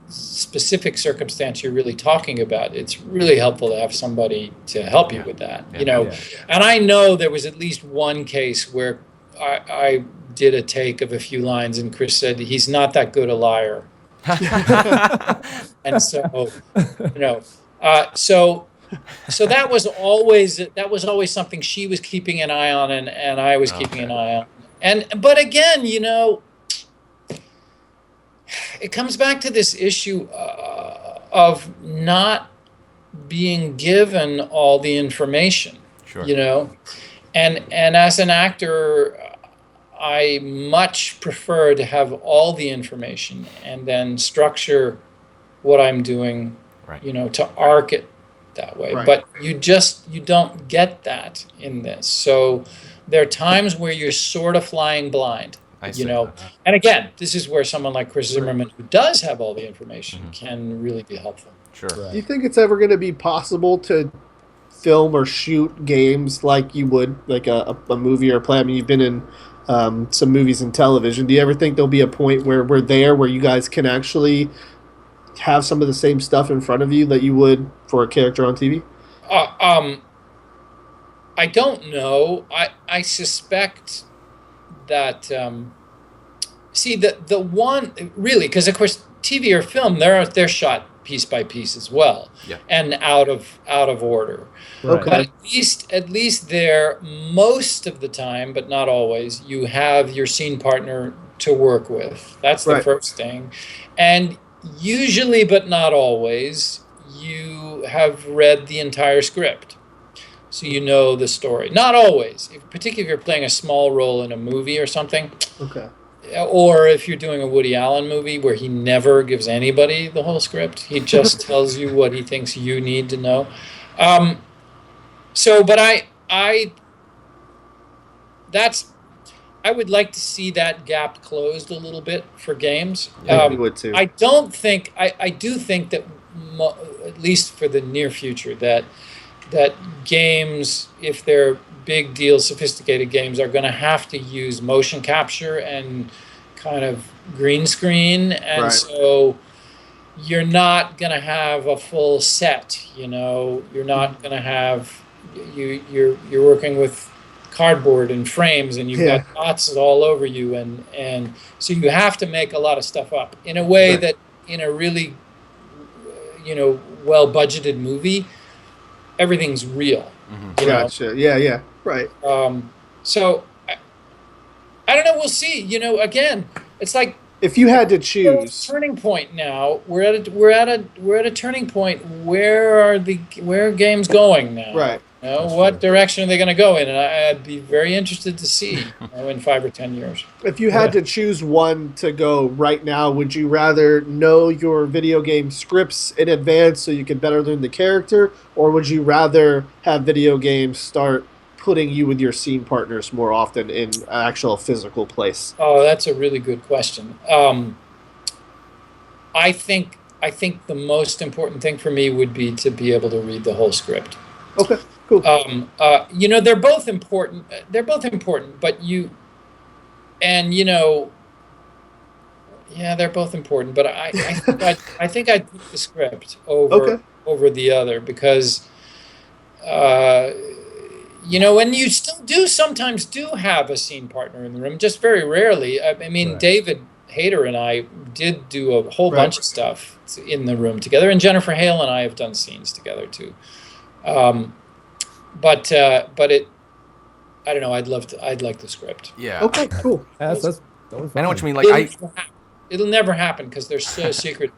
specific circumstance you're really talking about. It's really helpful to have somebody to help you with that. And I know there was at least one case where I did a take of a few lines and Chris said he's not that good a liar. And so so that was always something she was keeping an eye on and I was keeping an eye on. But again, it comes back to this issue of not being given all the information. Sure. And as an actor, I much prefer to have all the information and then structure what I'm doing, to arc it that way. Right. But you don't get that in this. So there are times where you're sort of flying blind. And again, this is where someone like Chris Zimmerman, who does have all the information, can really be helpful. Sure. Right. Do you think it's ever going to be possible to film or shoot games like you would, like a movie or a play? I mean, you've been in some movies and television. Do you ever think there'll be a point where where you guys can actually have some of the same stuff in front of you that you would for a character on TV? I don't know. I suspect that the one really, because of course TV or film they're shot piece by piece as well, and out of order. Right. Okay. But at least there, most of the time, but not always, you have your scene partner to work with. That's the first thing, and usually, but not always, you have read the entire script. So you know the story. Not always, particularly if you're playing a small role in a movie or something. Okay. Or if you're doing a Woody Allen movie where he never gives anybody the whole script. He just tells you what he thinks you need to know. But I would like to see that gap closed a little bit for games. I would too. I do think that at least for the near future that games, if they're big deal, sophisticated games, are going to have to use motion capture and kind of green screen. And so you're not going to have a full set, you're not going to have, you're working with cardboard and frames and you've got dots all over you. And so you have to make a lot of stuff up in a way that in a really, well-budgeted movie, everything's real. You know? Gotcha. Yeah. Right. So I don't know. We'll see. You know, again, it's like If you had to we're at a choose, turning point now. We're at a turning point. Where are games going now? right? You know, what direction are they going to go in? And I'd be very interested to see, you know, in 5 or 10 years. If you had to choose one to go right now, would you rather know your video game scripts in advance so you can better learn the character, or would you rather have video games start putting you with your scene partners more often in an actual physical place? Oh, that's a really good question. I think the most important thing for me would be to be able to read the whole script. Okay, cool. You know, they're both important. They're both important, but you know, yeah, they're both important. But I think I'd pick the script over the other because, you know, and you still sometimes have a scene partner in the room, just very rarely. I mean, David Hayter and I did do a whole bunch of stuff in the room together, and Jennifer Hale and I have done scenes together too. But it, I don't know. I'd like the script. Yeah. Okay, cool. That's totally fine. I know what you mean. Like it'll never happen because they're so secret.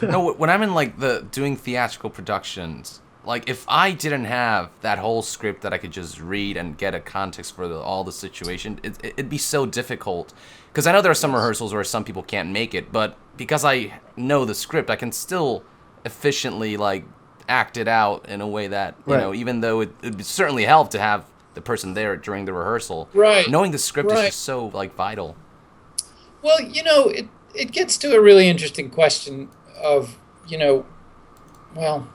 No, when I'm in like doing theatrical productions, like if I didn't have that whole script that I could just read and get a context for all the situation, it'd be so difficult. Because I know there are some rehearsals where some people can't make it, but because I know the script, I can still efficiently like act it out in a way that, you know, even though it'd certainly help to have the person there during the rehearsal. Right. Knowing the script is just so like vital. Well, you know, it gets to a really interesting question of, you know, well,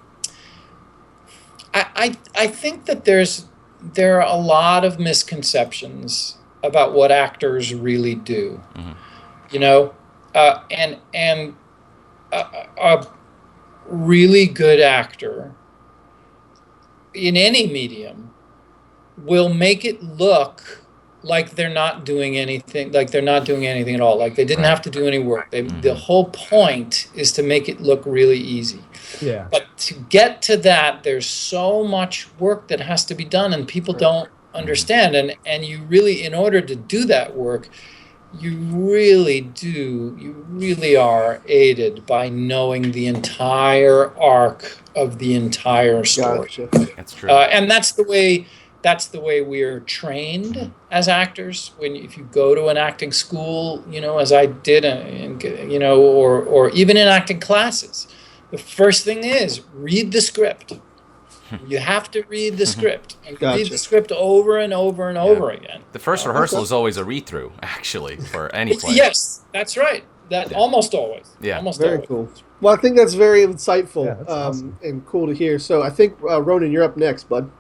I think that there are a lot of misconceptions about what actors really do. You know, and a really good actor in any medium will make it look like they're not doing anything, at all, like they didn't have to do any work. The whole point is to make it look really easy. Yeah. But to get to that, there's so much work that has to be done, and people don't understand. And you really, in order to do that work, you really are aided by knowing the entire arc of the entire story. Gotcha. That's true. And that's the way we're trained as actors. If you go to an acting school, you know, as I did, you know, or even in acting classes, the first thing is read the script. You have to read the script, and read the script over and over and over again. The first rehearsal is always a read-through, actually, for any play. Yes, that's right. Almost always. Yeah. Almost Very always. cool. Well, I think that's very insightful that's awesome. and cool to hear. So I think, Ronan, you're up next, bud.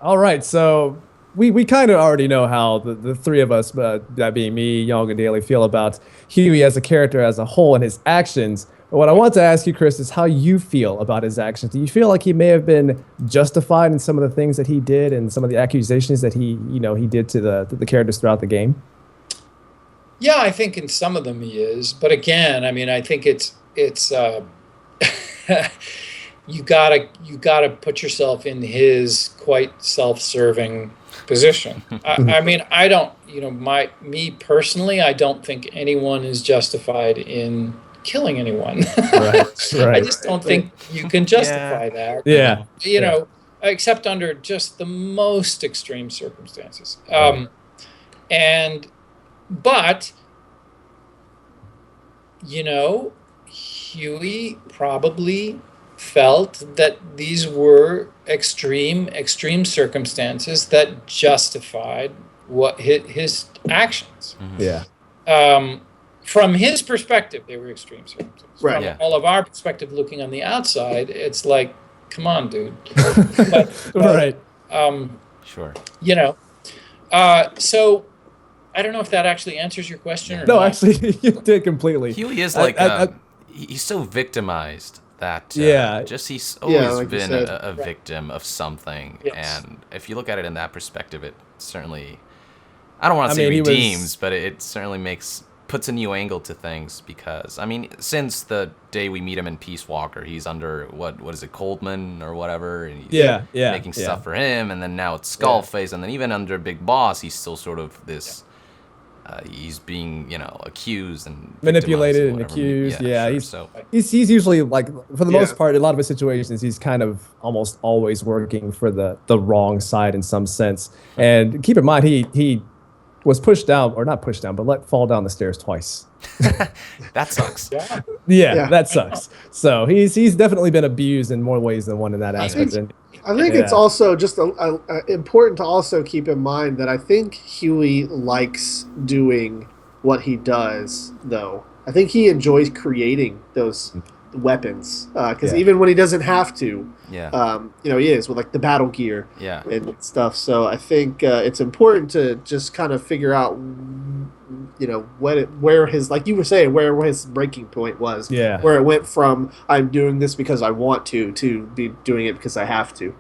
All right, so we kind of already know how the three of us, that being me, Young, and Daly, feel about Huey as a character as a whole and his actions. But what I want to ask you, Chris, is how you feel about his actions. Do you feel like he may have been justified in some of the things that he did and some of the accusations that he did to the characters throughout the game? Yeah, I think in some of them he is. But again, I mean, I think it's you gotta put yourself in his quite self-serving position. I mean, I don't, you know, me personally, I don't think anyone is justified in killing anyone. Right. I just don't think you can justify that. Yeah. You know, except under just the most extreme circumstances. But you know, Huey probably felt that these were extreme circumstances that justified what his actions. Yeah. From his perspective, they were extreme circumstances. Right. From all of our perspective, looking on the outside, it's like, come on, dude. But, Right. Sure. You know, so I don't know if that actually answers your question or No, not. actually, you did completely. Huey is like he's so victimized that he's always like you been said. a victim of something. Yes. And if you look at it in that perspective, it certainly, I don't want to say mean, he was- redeems, but it certainly makes puts a new angle to things because, I mean, since the day we meet him in Peace Walker, he's under, what is it, Coldman or whatever? And he's making stuff for him, and then now it's Skullface, and then even under Big Boss, he's still sort of this, he's being, accused and manipulated and accused. He's usually, like, for the most part, in a lot of his situations, he's kind of almost always working for the wrong side in some sense. And keep in mind, he was pushed down, or not pushed down, but let fall down the stairs twice. That sucks. Yeah, that sucks. So he's definitely been abused in more ways than one in that aspect. I think it's also just important to also keep in mind that I think Huey likes doing what he does, though. I think he enjoys creating those weapons because even when he doesn't have to, he is with like the battle gear and stuff. So I think it's important to just kind of figure out, where his, like you were saying, where his breaking point was. Yeah. Where it went from I'm doing this because I want to be doing it because I have to.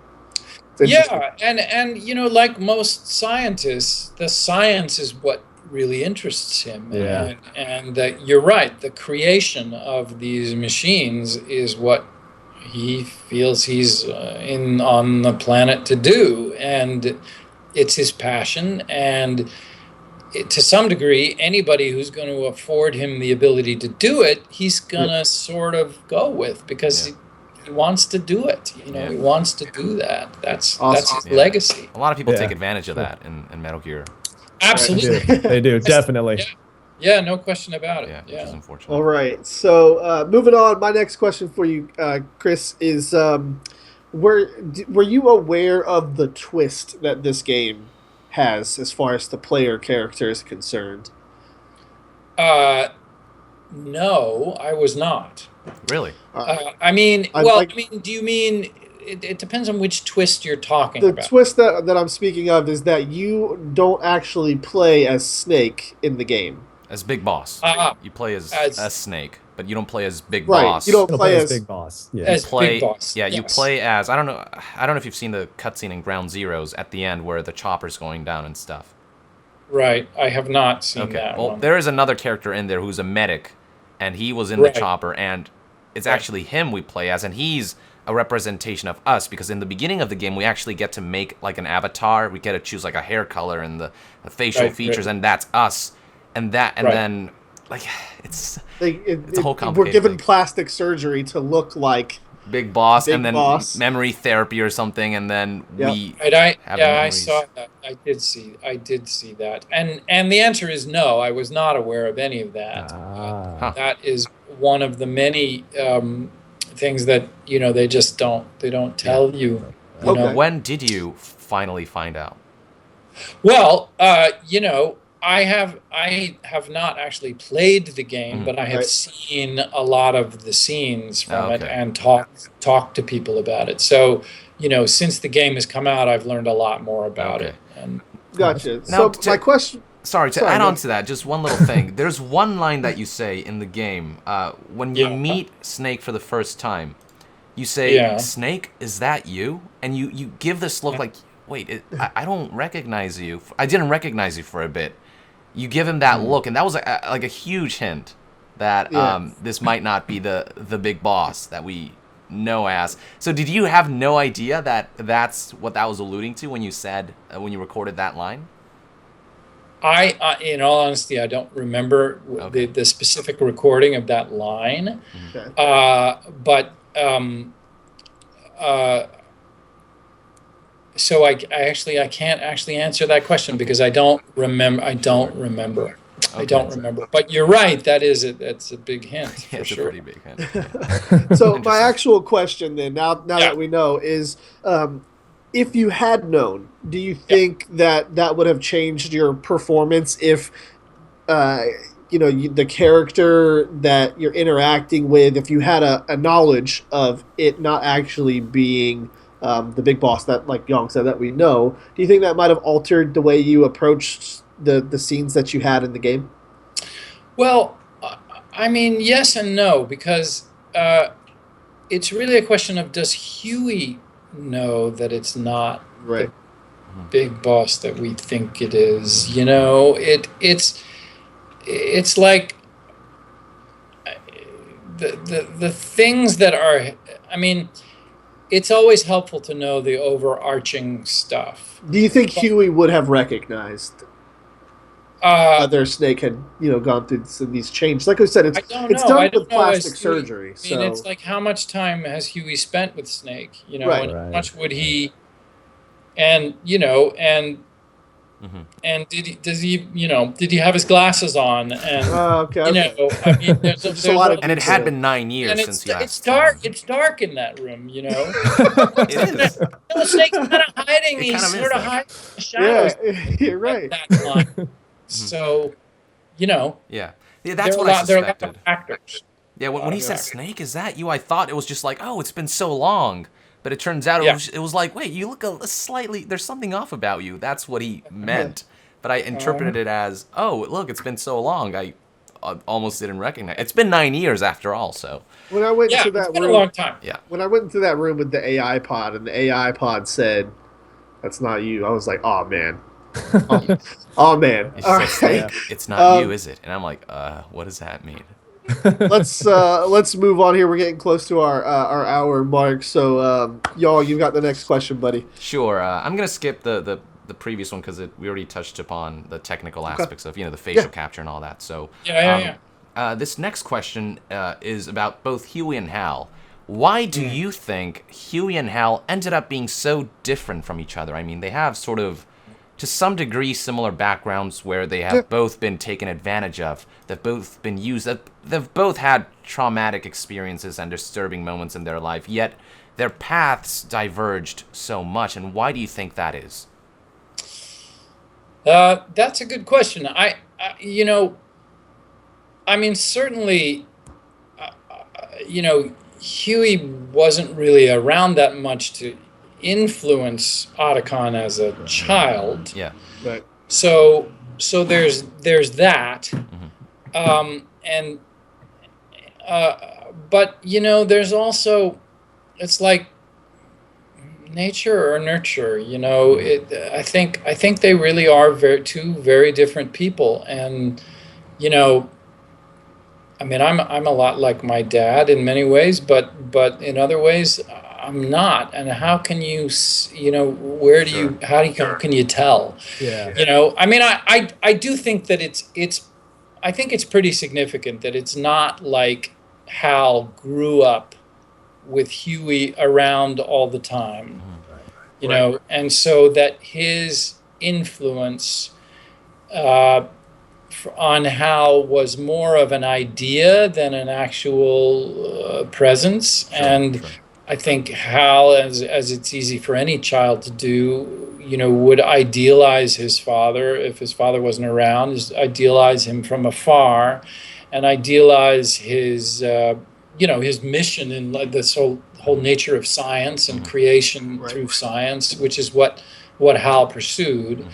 Yeah, and like most scientists, the science is what really interests him. Yeah. And you're right, the creation of these machines is what he feels he's on the planet to do, and it's his passion. And to some degree, anybody who's going to afford him the ability to do it, he's going to sort of go with, because he wants to do it. He wants to do that. That's his legacy. A lot of people take advantage of that in Metal Gear. Absolutely. They do, definitely. Yeah, no question about it. Which is unfortunate. All right. So moving on, my next question for you, Chris, is were you aware of the twist that this game has as far as the player character is concerned? No, I was not. Really? Do you mean... It depends on which twist you're talking about. The twist that I'm speaking of is that you don't actually play as Snake in the game. As Big Boss. You play as Snake, but you don't play as Big right. Boss. You don't play as Big Boss. Yeah. As Big Boss. Yeah, you play as, I don't know if you've seen the cutscene in Ground Zeroes at the end where the chopper's going down and stuff. Right, I have not seen that well, one. there is another character in there who's a medic, and he was in the chopper, and it's actually him we play as, and he's a representation of us, because in the beginning of the game we actually get to make like an avatar. We get to choose like a hair color and the facial features, and that's us. And then like it's a whole complicated we're given thing. Plastic surgery to look like Big Boss, and then memory therapy or something, and then we have I saw that. I did see that. And the answer is no, I was not aware of any of that. That is one of the many things that they just don't tell you. When did you finally find out? Well, I have not actually played the game, but I have seen a lot of the scenes from it and talked to people about it. So, since the game has come out, I've learned a lot more about it. And gotcha. Now, so my question. Sorry, to add on to that, just one little thing. There's one line that you say in the game when you meet Snake for the first time. You say, "Snake, is that you?" And you give this look like, "Wait, I don't recognize you. I didn't recognize you for a bit." You give him that look, and that was like a huge hint that this might not be the Big Boss that we know as. So did you have no idea that that's what that was alluding to when you said when you recorded that line? I in all honesty, I don't remember the specific recording of that line. But so I can't actually answer that question because I don't remember. I don't remember. But you're right. That's a big hint. For it's sure. a pretty big hint. So my actual question then, now that we know, is if you had known, do you think that would have changed your performance if the character that you're interacting with, if you had a knowledge of it not actually being the Big Boss that, like Yang said, that we know, do you think that might have altered the way you approached the scenes that you had in the game? Well, I mean, yes and no, because it's really a question of, does Huey know that it's not the Big Boss that we think it is? it's like the things that are, I mean, it's always helpful to know the overarching stuff. Do you think Huey would have recognized whether Snake had, gone through these changes? Like I said, it's done with plastic surgery. I mean, it's like, how much time has Huey spent with Snake? And how much would he? And and did he have his glasses on? And okay. I mean, there's a lot of, and it had been 9 years since he it's dark. It's dark in that room. It is. Snake's kind of hiding. He's sort of hiding in the shadows. Yeah, you're right. That line. So, Yeah, that's what I suspected. There are a lot of actors. Yeah, when he said, "Snake, is that you?" I thought it was just like, "Oh, it's been so long," but it turns out it was like, "Wait, you look a slightly. There's something off about you." That's what he meant, but I interpreted it as, "Oh, look, it's been so long. I almost didn't recognize." It's been 9 years after all, so. When I went into that it's been room, a long time. Yeah. When I went into that room with the AI pod, and the AI pod said, "That's not you," I was like, "Oh man." Oh man! All right. It's not you, is it? And I'm like, what does that mean? Let's move on here. We're getting close to our hour mark. So, y'all, you got the next question, buddy. Sure. I'm gonna skip the previous one because we already touched upon the technical aspects of the facial capture and all that. So this next question is about both Huey and Hal. Why do you think Huey and Hal ended up being so different from each other? I mean, they have sort of, to some degree, similar backgrounds where they have both been taken advantage of. They've both been used. They've both had traumatic experiences and disturbing moments in their life, yet their paths diverged so much. And why do you think that is? That's a good question. I mean, certainly, Huey wasn't really around that much to influence Otacon as a child. Yeah. Right. So there's that, but there's also, it's like nature or nurture. I think they really are two very different people, and I mean, I'm a lot like my dad in many ways, but in other ways I'm not. And how can you, where do you, how can you tell? Yeah. I mean, I do think that I think it's pretty significant that it's not like Hal grew up with Huey around all the time, and so that his influence on Hal was more of an idea than an actual presence. I think Hal, as it's easy for any child to do, would idealize his father if his father wasn't around, idealize him from afar, and idealize his, his mission in this whole nature of science and creation through science, which is what Hal pursued.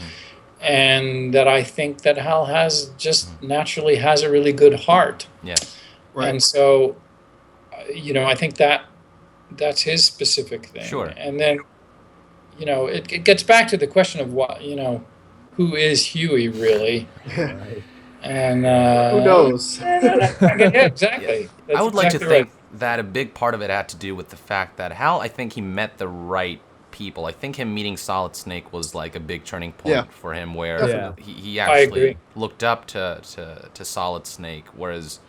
And that I think that Hal naturally has a really good heart. Yeah. Right. And so, I think that's his specific thing. Sure. And then, it gets back to the question of what, who is Huey really? Right. And who knows? Yeah, exactly. I would like to think that a big part of it had to do with the fact that Hal, I think he met the right people. I think him meeting Solid Snake was like a big turning point for him, where he actually looked up to Solid Snake, whereas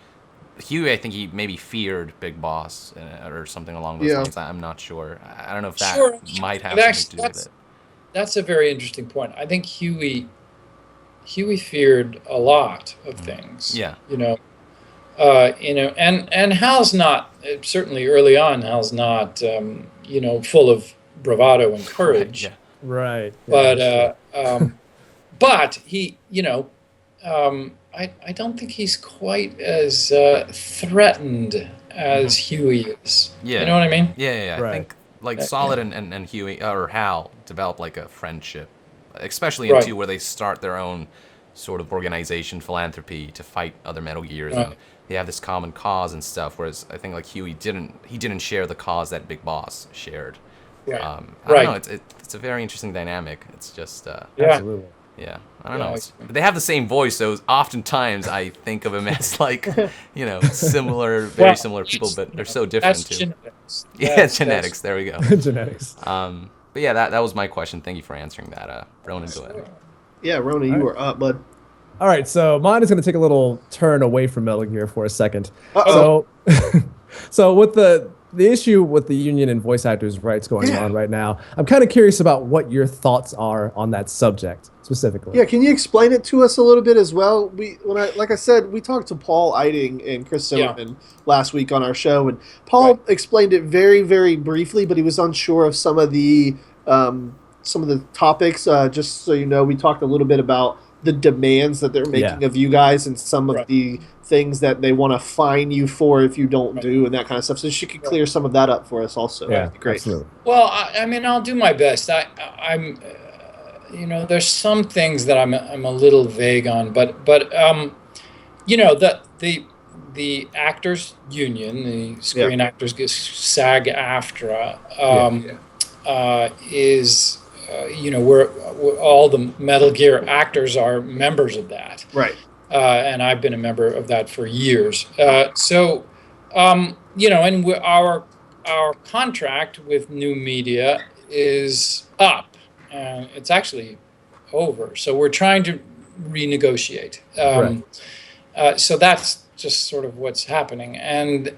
Huey, I think he maybe feared Big Boss or something along those lines. I'm not sure. I don't know if that might have something to do with it. That's a very interesting point. I think Huey feared a lot of things. Yeah. And Hal's not, certainly early on, Hal's not, full of bravado and courage. Right. But but he, I don't think he's quite as threatened as Huey is. Yeah. You know what I mean? Yeah. Right. I think like Solid and Huey or Hal develop like a friendship, especially in 2 where they start their own sort of organization, philanthropy, to fight other Metal Gears. And they have this common cause and stuff. Whereas I think like Huey didn't share the cause that Big Boss shared. Right. I don't know. It's a very interesting dynamic. It's just Absolutely. Yeah, I don't know. They have the same voice, so oftentimes I think of them as like, very similar people, but they're so different that's too. Genetics. Yeah, genetics. There we go. Genetics. But yeah, that was my question. Thank you for answering that, Ronan. Go ahead. Yeah, Rona, you were up, bud. All right, so mine is going to take a little turn away from Metal Gear for a second. Uh-oh. So with the issue with the union and voice actors' rights going on right now, I'm kind of curious about what your thoughts are on that subject specifically. Yeah, can you explain it to us a little bit as well? Like I said, we talked to Paul Eiding and Chris Zimmerman last week on our show, and Paul explained it very, very briefly, but he was unsure of some of the topics. Just so you know, we talked a little bit about the demands that they're making of you guys and some of the things that they want to fine you for if you don't do and that kind of stuff. So she could clear some of that up for us also. Yeah, that'd be great. Absolutely. Well, I mean, I'll do my best. I'm there's some things that I'm a little vague on, but the actors union, the Screen Actors SAG-AFTRA, is we're all the Metal Gear actors are members of that, right? And I've been a member of that for years. And our contract with New Media is up, and it's actually over. So we're trying to renegotiate. So that's just sort of what's happening, and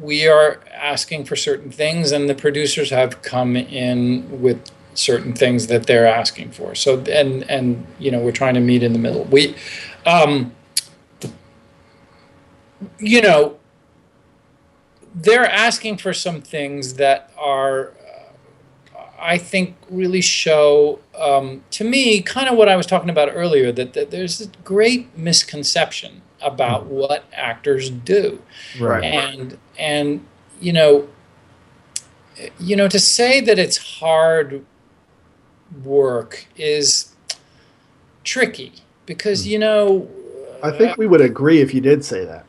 we are asking for certain things, and the producers have come in with certain things that they're asking for. So and we're trying to meet in the middle. We, they're asking for some things that are, I think, really show to me kind of what I was talking about earlier, that there's a great misconception about what actors do, and to say that it's hard work is tricky because I think we would agree if you did say that.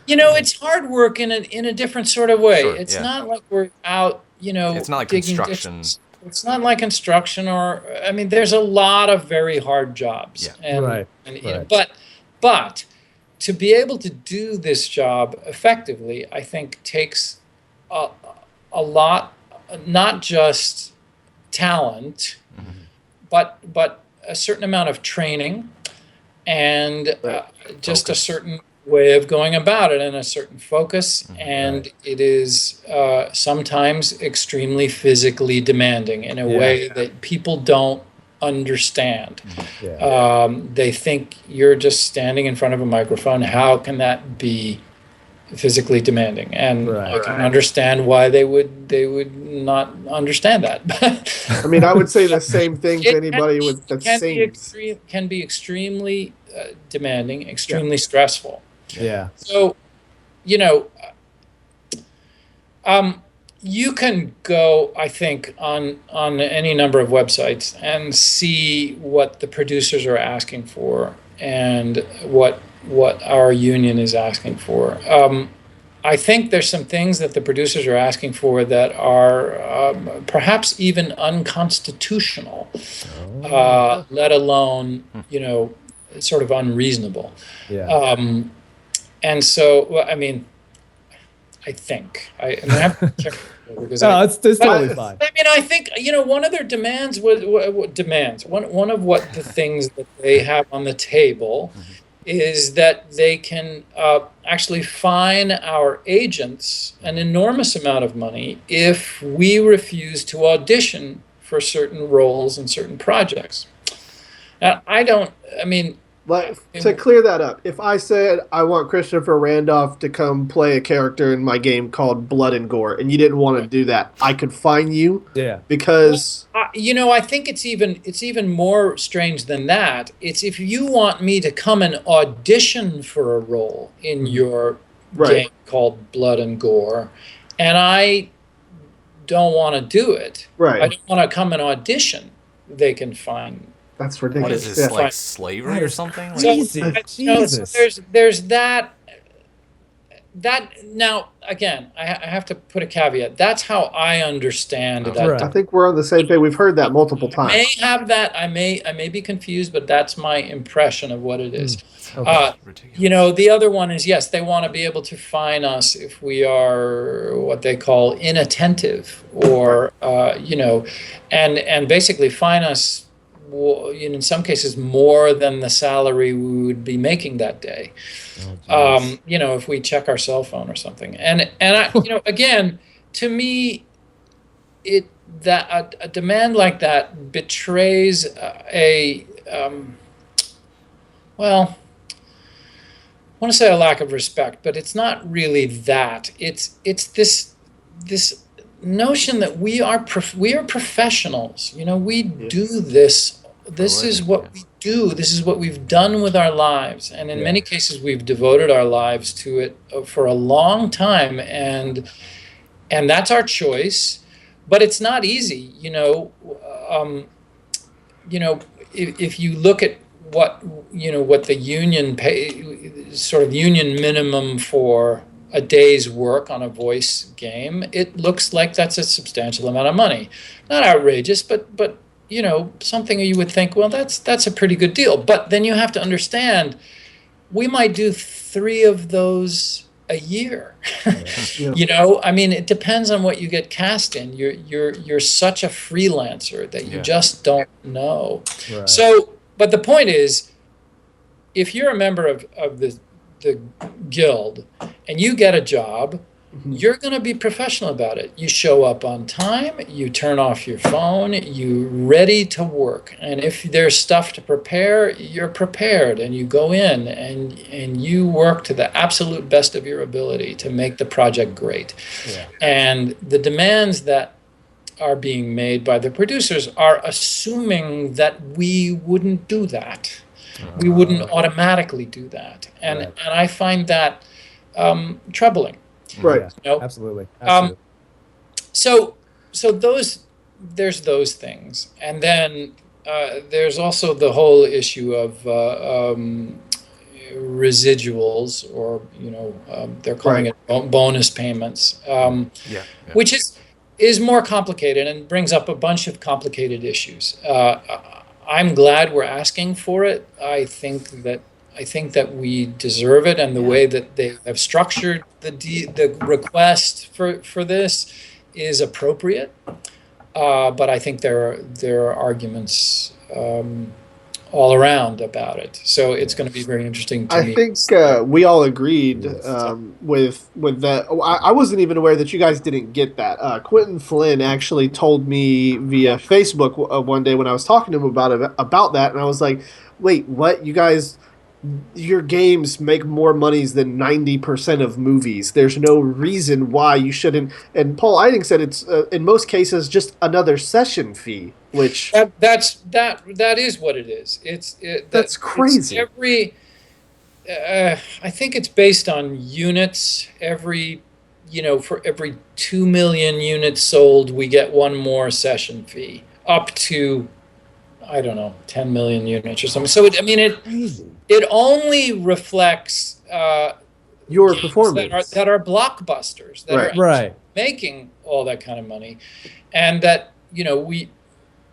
It's hard work in a different sort of way. Sure, it's not like we're out it's not like construction. It's not like construction, there's a lot of very hard jobs. But to be able to do this job effectively, I think takes a lot, not just talent, but a certain amount of training and just a certain way of going about it and a certain focus. And it is sometimes extremely physically demanding in a way that people don't understand. They think you're just standing in front of a microphone. How can that be physically demanding? And I can understand why they would not understand that. I mean, I would say the same thing to anybody that sings. Can be extremely demanding, extremely stressful. Yeah. So, you can go, I think, on any number of websites and see what the producers are asking for and what our union is asking for. I think there's some things that the producers are asking for that are perhaps even unconstitutional, let alone, sort of unreasonable. And so, I think I have to check because it's totally fine. I think one of their demands was one of what the things that they have on the table is that they can actually fine our agents an enormous amount of money if we refuse to audition for certain roles in certain projects. Now, to clear that up, if I said I want Christopher Randolph to come play a character in my game called Blood and Gore, and you didn't want to do that, I could fine you. Yeah. Because I think it's even more strange than that. It's if you want me to come and audition for a role in your game called Blood and Gore, and I don't want to do it. Right. I don't want to come and audition. They can fine. That's ridiculous. What is this, like slavery or something? Crazy. So there's that. that now again, I have to put a caveat. That's how I understand that. Right. I think we're on the same page. We've heard that multiple I may times. have that. I may be confused, but that's my impression of what it is. Okay. Ridiculous. The other one is, yes, they want to be able to fine us if we are what they call inattentive, or and basically fine us, in some cases more than the salary we would be making that day. If we check our cell phone or something. And I, again, to me, a demand like that betrays well, I want to say a lack of respect, but it's not really that. It's this notion that we are professionals. We do this. This is what we do. This is what we've done with our lives, and in many cases, we've devoted our lives to it for a long time, and that's our choice. But it's not easy. If you look at what the union union minimum for a day's work on a voice game, it looks like that's a substantial amount of money. Not outrageous, but something you would think, well, that's a pretty good deal. But then you have to understand, we might do 3 of those a year. I mean, it depends on what you get cast in. You're such a freelancer that you just don't know. Right. So, but the point is, if you're a member of the guild and you get a job, you're going to be professional about it. You show up on time, you turn off your phone, you're ready to work. And if there's stuff to prepare, you're prepared, and you go in and you work to the absolute best of your ability to make the project great. Yeah. And the demands that are being made by the producers are assuming that we wouldn't do that. We wouldn't automatically do that. And I find that troubling. Right. Absolutely. So there's those things, and then there's also the whole issue of residuals, or they're calling it bonus payments, which is more complicated and brings up a bunch of complicated issues. I'm glad we're asking for it. I think that we deserve it, and the way that they have structured the request for this is appropriate. But I think there are arguments all around about it. So it's going to be very interesting to me. I think we all agreed with that. I wasn't even aware that you guys didn't get that. Quentin Flynn actually told me via Facebook one day when I was talking to him about that, and I was like, wait, what? You guys, your games make more monies than 90% of movies. There's no reason why you shouldn't. And Paul Eiding said it's in most cases just another session fee, which that is what it is. That's crazy. It's I think it's based on units. For every 2 million units sold, we get one more session fee, up to, I don't know, 10 million units or something. So it only reflects your performance that are blockbusters, that are making all that kind of money, and that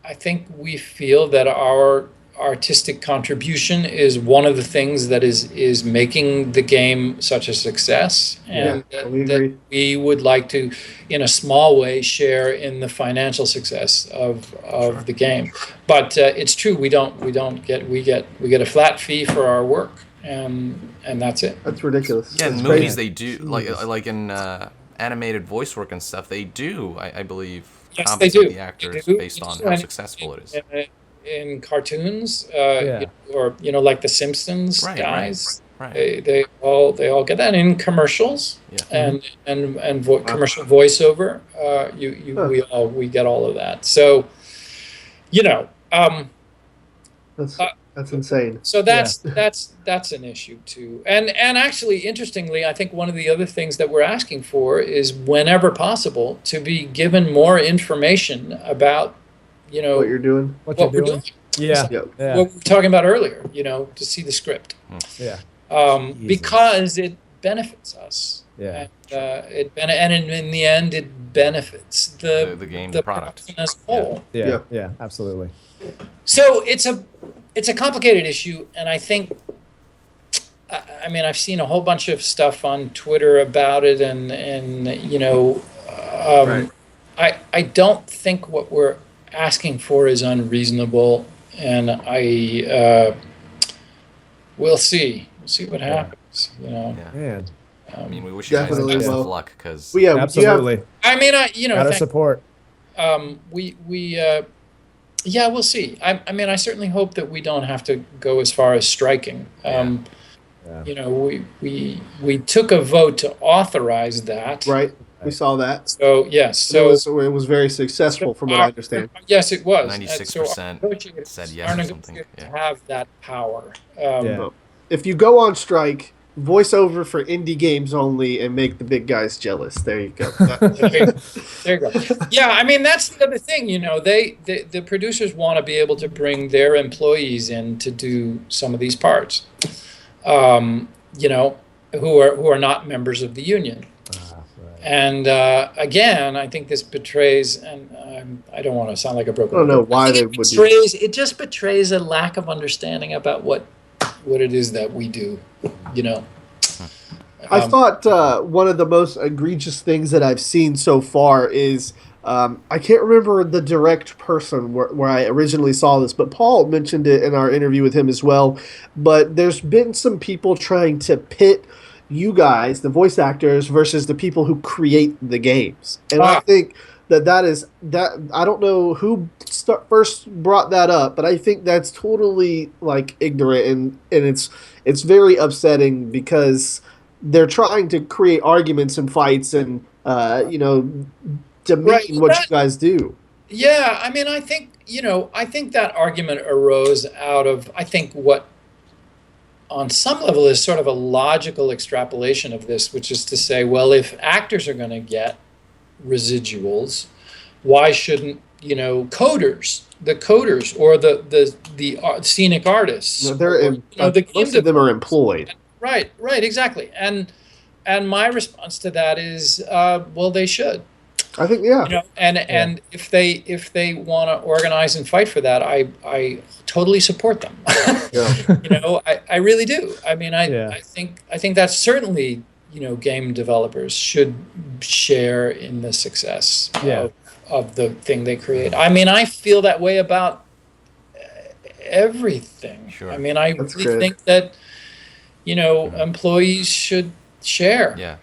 I think we feel that our artistic contribution is one of the things that is making the game such a success, and that we would like to, in a small way, share in the financial success of the game. But it's true, we get a flat fee for our work, and that's it. That's ridiculous. Yeah, in movies they do, like in animated voice work and stuff, they do, I believe, compensate the actors based on how successful it is. In cartoons, or like the Simpsons guys, they all get that. In commercials, and commercial voiceover, we get all of that. So, that's insane. So that's an issue too. And actually, interestingly, I think one of the other things that we're asking for is, whenever possible, to be given more information about what you're doing, what we're doing. Yeah. What we were talking about earlier, to see the script. Yeah. Because it benefits us. Yeah. And in the end, it benefits the game, the product production as a whole. Yeah, absolutely. So it's a complicated issue, and I think, I mean, I've seen a whole bunch of stuff on Twitter about it, and you know, I don't think what we're asking for is unreasonable, and we'll see what happens. You know, Man. I mean, we wish you guys the Definitely best will. of luck because Absolutely. I mean, Gotta support. Yeah, we'll see. I mean, I certainly hope that we don't have to go as far as striking. You know, we took a vote to authorize that. Right. We saw that. So yes, So it was very successful, from what I understand. Yes, it was. 96% said yes or something. Yeah. Have that power. If you go on strike, voiceover for indie games only, and make the big guys jealous. There you go. There you go. Yeah, I mean, that's the other thing. You know, the producers want to be able to bring their employees in to do some of these parts. You know, who are not members of the union. And again, I think this betrays, and I don't want to sound like a broken. I don't know why they would. It just betrays a lack of understanding about what it is that we do. You know. I thought one of the most egregious things that I've seen so far is I can't remember the direct person where I originally saw this, but Paul mentioned it in our interview with him as well. But there's been some people trying to pit you guys, the voice actors, versus the people who create the games. And I think that is I don't know who first brought that up, but I think that's totally like ignorant, and it's very upsetting because they're trying to create arguments and fights and you know, demean what you guys do. Yeah, I mean, I think that argument arose out of, I think, what on some level is sort of a logical extrapolation of this, which is to say, well, if actors are going to get residuals, why shouldn't, you know, the coders or the scenic artists? Most of them are employed. Right, exactly. And my response to that is, well, they should. I think, yeah. You know, and if they want to organize and fight for that, I totally support them. Yeah. You know, I really do. I mean, I think that's certainly, you know, game developers should share in the success of the thing they create. I mean, I feel that way about everything. Sure. I mean, I really think that, you know, employees should share. Yeah.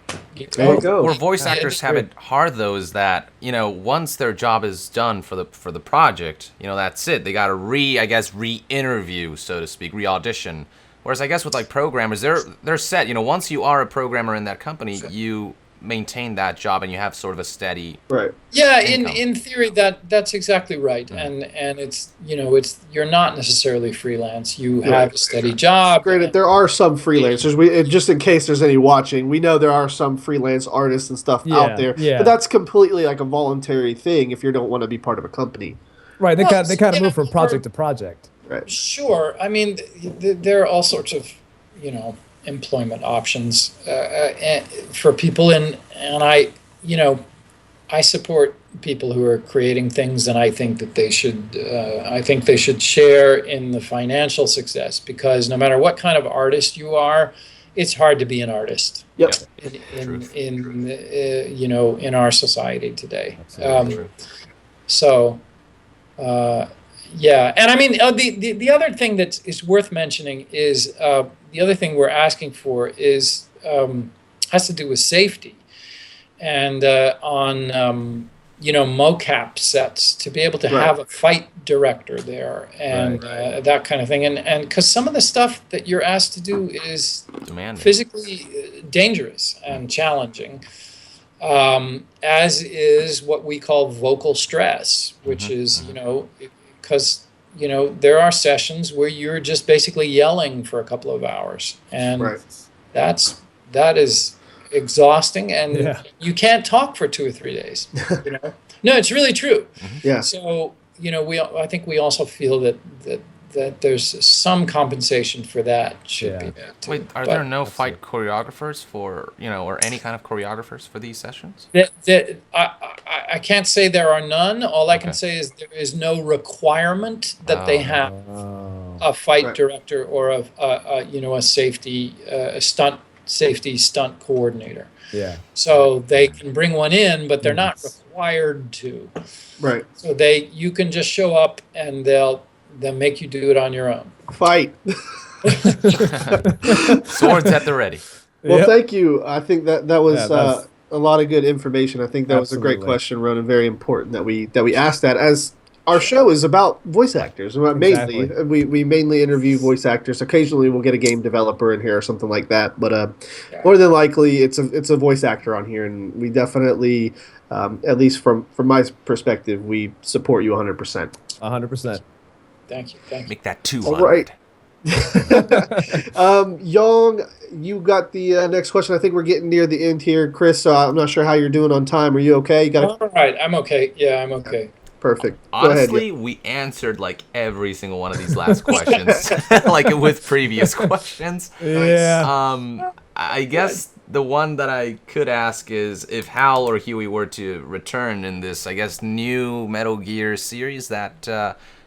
There you go. Where voice actors have it hard, though, is that, you know, once their job is done for the project, you know, that's it. They got to re-interview, so to speak, re-audition. Whereas I guess with like programmers, they're set. You know, once you are a programmer in that company, you maintain that job and you have sort of a steady income. In theory that's exactly right. And it's, you know, you're not necessarily freelance. You have a steady job. Granted, there are some freelancers. Just in case there's any watching, we know there are some freelance artists and stuff out there. Yeah. But that's completely like a voluntary thing if you don't want to be part of a company. Right. They kind of move from project to project. Right. Sure. I mean, there are all sorts of, you know, employment options for people, and I support people who are creating things, and I think that they should share in the financial success, because no matter what kind of artist you are, it's hard to be an artist. Yep. In our society today. Yeah, and I mean, the other thing that is worth mentioning is the other thing we're asking for is has to do with safety, and on mocap sets, to be able to have a fight director there and that kind of thing, and because some of the stuff that you're asked to do is demanding, physically dangerous and challenging. As is what we call vocal stress, which is, because, there are sessions where you're just basically yelling for a couple of hours, and that is exhausting, and you can't talk for 2 or 3 days. No, it's really true. Yeah. So, I think we also feel that that there's some compensation for that should be Yeah. there too. Wait, are But there no fight choreographers for, or any kind of choreographers for these sessions? I can't say there are none. All I can Okay. say is there is no requirement that they have Oh. a fight Right. director or a safety stunt coordinator. Yeah. So they can bring one in, but they're not Yes. required to. Right. So you can just show up and they'll make you do it on your own. Fight. Swords at the ready. Well, Yep. thank you. I think that was Yeah, that's- a lot of good information. I think that was a great Absolutely. question, Ronan. Very important that we asked that, as our show is about voice actors. Mainly, Exactly. we mainly interview voice actors. Occasionally, we'll get a game developer in here or something like that. But Yeah. more than likely, it's a voice actor on here, and we definitely, at least from my perspective, we support you 100%. 100%. Thank you. Make that 200. All right. Young, you got the next question. I think we're getting near the end here, Chris. I'm not sure how you're doing on time. Are you okay? You got All right, I'm okay. Yeah, I'm okay. perfect. Go ahead. Honestly, we answered like every single one of these last questions, like with previous questions. Yeah. I guess the one that I could ask is if Hal or Huey were to return in this, I guess, new Metal Gear series that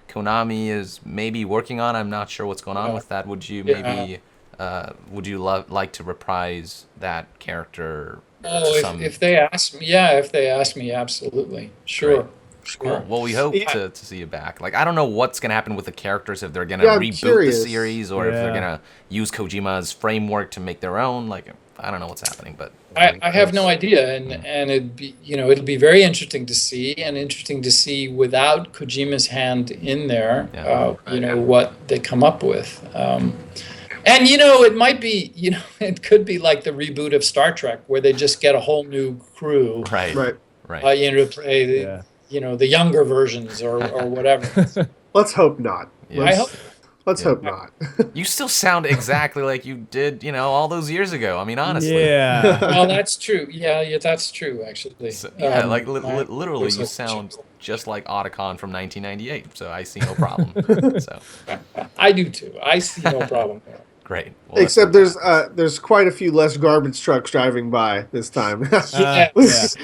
Konami is maybe working on. I'm not sure what's going on with that. Would you maybe, like to reprise that character? Oh, if they ask me, yeah, if they ask me, absolutely, sure. Great. Cool. Well, we hope to see you back. Like, I don't know what's gonna happen with the characters, if they're gonna Yeah, I'm reboot curious. the series or if they're Yeah. gonna use Kojima's framework to make their own. Like, I don't know what's happening, but I have no idea, and it'll be very interesting to see, and interesting to see without Kojima's hand in there, Yeah. what they come up with. And it might be, it could be like the reboot of Star Trek, where they just get a whole new crew, right, Right. to play the younger versions or whatever. Let's hope not. Yeah. I hope. Let's hope not. You still sound exactly like you did, all those years ago. I mean, honestly. Yeah. Well, that's true. Yeah, that's true, actually. So, yeah, like my literally, voice you has sound changed. just like Otacon from 1998. So I see no problem. So I do too. I see no problem there. great. Well, that's Except there's quite a few less garbage trucks driving by this time. Yeah. we It's,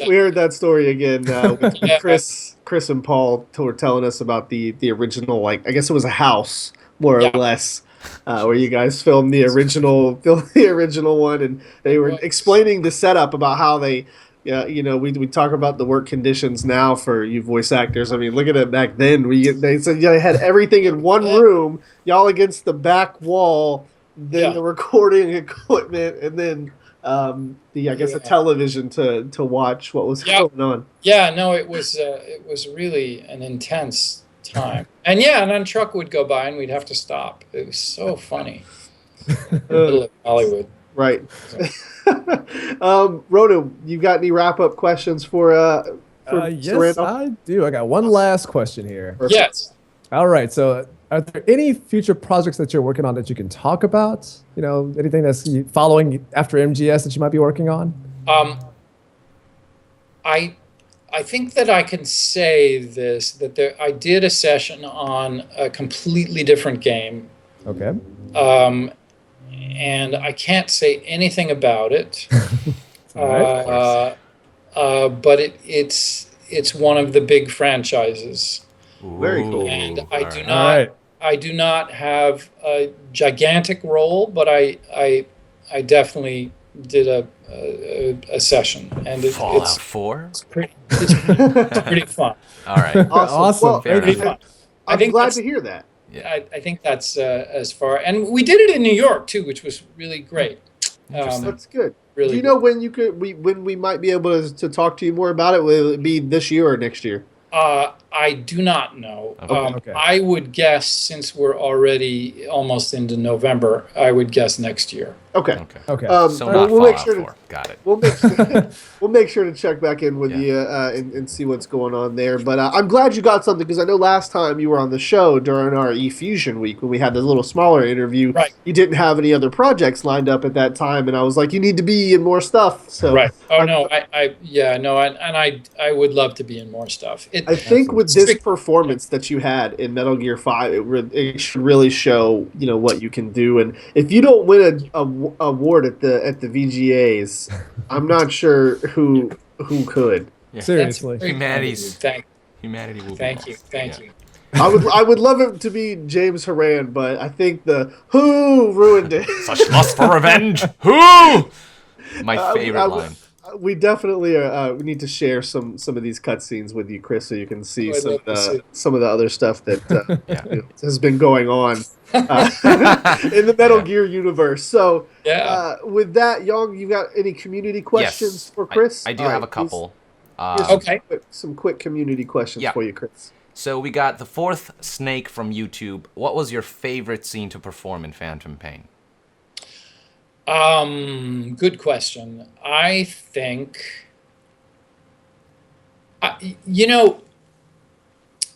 heard that story again. Yeah. Chris and Paul were telling us about the original, like, I guess it was a house more or Yeah. less, where you guys filmed the original one, and they were Right. explaining the setup about how they. Yeah, we talk about the work conditions now for you voice actors. I mean, look at it back then. They said they had everything in one room, y'all against the back wall, then the recording equipment, and then the television to watch what was going on. Yeah, no, it was really an intense time. And then truck would go by and we'd have to stop. It was so funny. Middle of Hollywood. Right. Rhoda, you got any wrap up questions for Yes, Randolph? I do. I got one last question here. Perfect. Yes. All right. So, are there any future projects that you're working on that you can talk about? Anything that's following after MGS that you might be working on? I think that I can say this, that I did a session on a completely different game. Okay. And I can't say anything about it. All right. But it's one of the big franchises. Very cool. And All I do not have a gigantic role, but I definitely did a session, and Fallout it's 4. pretty fun. All right. Awesome. Well, Fair Pretty enough. fun. I I'm think glad that's- to hear that. Yeah. I think that's as far, and we did it in New York too, which was really great. That's good. Really Do you know when when we might be able to talk to you more about it? Will it be this year or next year? I do not know. Okay. I would guess, since we're already almost into November, I would guess next year. Okay. Okay. So Well, not we'll make Fallout sure to- 4. Got it. We'll make sure to check back in with you and see what's going on there. But I'm glad you got something, because I know last time you were on the show during our eFusion week when we had the little smaller interview, Right. you didn't have any other projects lined up at that time, and I was like, you need to be in more stuff. So Right. Oh no. I would love to be in more stuff. I think with this performance that you had in Metal Gear 5, it should really show, what you can do. And if you don't win a award at the VGAs, I'm not sure who could. Yeah. Seriously. Humanity will Thank be you. lost. Thank Yeah. you. I would love it to be James Horan, but I think the who ruined it. Such lust for revenge. Who? My favorite line. We definitely we need to share some of these cutscenes with you, Chris, so you can see some of the other stuff that has been going on in the Metal Gear universe. So with that, Young, you got any community questions for Chris? I do have a couple. Some quick community questions for you, Chris. So we got the fourth Snake from YouTube. What was your favorite scene to perform in Phantom Pain? Good question. I think,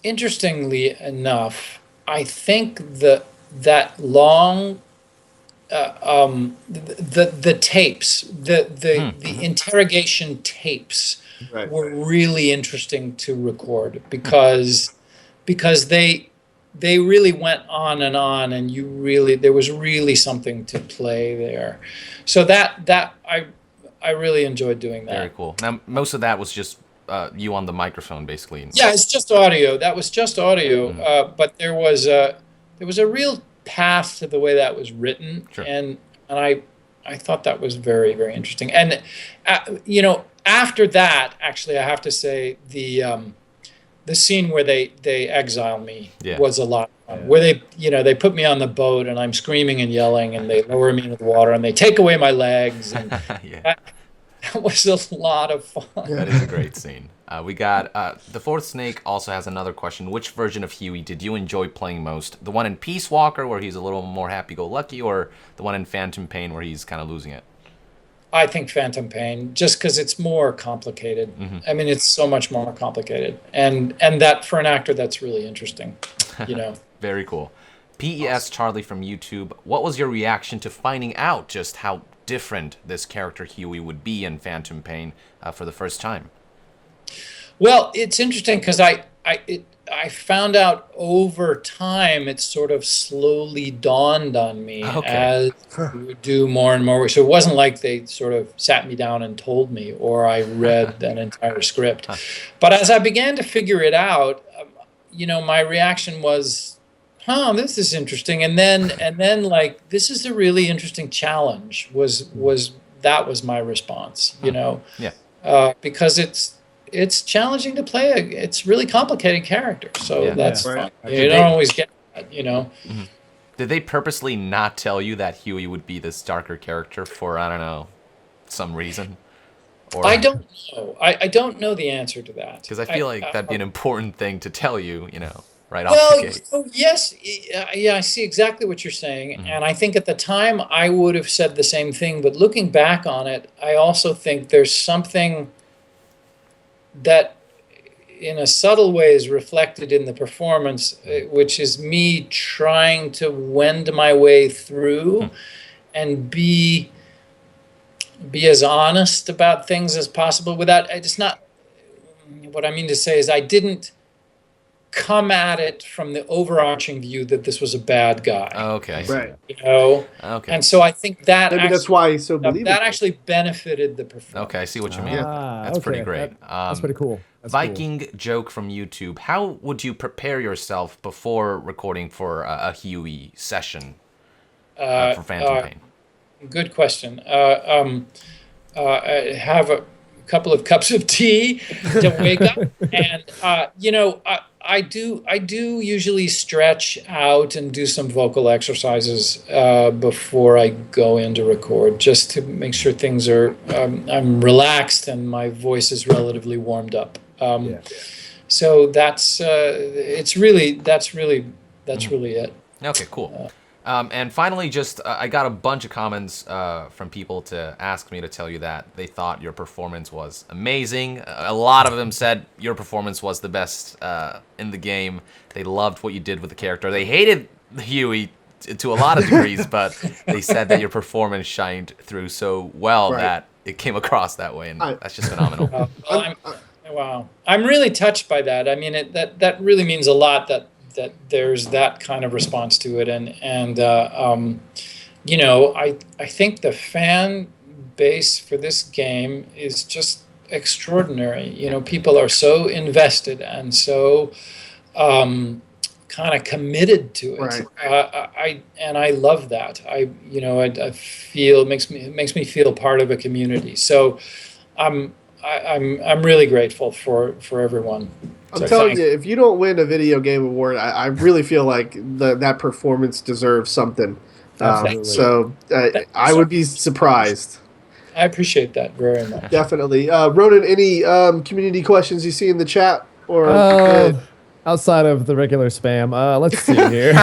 interestingly enough, I think that long, the tapes, the interrogation tapes were really interesting to record because they really went on, and there was really something to play there. So that I really enjoyed doing that. Very cool. Now, most of that was just you on the microphone, basically. Yeah, it's just audio. That was just audio. But there was a real path to the way that was written, and I thought that was very, very interesting. And after that, actually, I have to say the scene where they exile me was a lot of fun. Where they put me on the boat and I'm screaming and yelling, and they lower me into the water and they take away my legs, and that was a lot of fun. That is a great scene. We got the fourth Snake also has another question. Which version of Huey did you enjoy playing most? The one in Peace Walker where he's a little more happy-go-lucky, or the one in Phantom Pain where he's kind of losing it? I think Phantom Pain, just because it's more complicated. I mean, it's so much more complicated, and that for an actor, that's really interesting. Very cool. PES Charlie from YouTube. What was your reaction to finding out just how different this character Huey would be in Phantom Pain for the first time? Well, it's interesting because I found out over time. It sort of slowly dawned on me as we would do more and more. So it wasn't like they sort of sat me down and told me, or I read an entire script. But as I began to figure it out, my reaction was, this is interesting. And then like, this is a really interesting challenge was my response, because it's challenging to play it's really complicated character. So that's fun. You don't always get that, Did they purposely not tell you that Huey would be this darker character for, I don't know, some reason? Or... I don't know. I don't know the answer to that. Because I feel like that'd be an important thing to tell you, right off the gate. Well, yes. I see exactly what you're saying. And I think at the time I would have said the same thing. But looking back on it, I also think there's something that in a subtle way is reflected in the performance, which is me trying to wend my way through and be as honest about things as possible without, it's not, what I mean to say is I didn't come at it from the overarching view that this was a bad guy. Okay. Right. Okay. And so I think that maybe that's why he's so believable. That actually benefited the performance. Okay, I see what you mean. That's pretty great. That's pretty cool. Viking Joke from YouTube. How would you prepare yourself before recording for a Huey session for Phantom Pain? Good question. I have a couple of cups of tea to wake up, and I do usually stretch out and do some vocal exercises before I go in to record, just to make sure things are I'm relaxed and my voice is relatively warmed up. So that's really it. Okay, cool. And finally, I got a bunch of comments from people to ask me to tell you that they thought your performance was amazing. A lot of them said your performance was the best in the game. They loved what you did with the character. They hated Huey to a lot of degrees, but they said that your performance shined through so well that it came across that way, and that's just phenomenal. Wow, I'm really touched by that. I mean, that really means a lot that there's that kind of response to it, and I think the fan base for this game is just extraordinary. People are so invested and so kind of committed to it. Right. I love that. I feel it makes me feel part of a community. So I'm really grateful for everyone. I'm telling you, if you don't win a video game award, I really feel like that performance deserves something. So I would be surprised. I appreciate that very much. Definitely. Ronan, any community questions you see in the chat? Or outside of the regular spam, let's see here.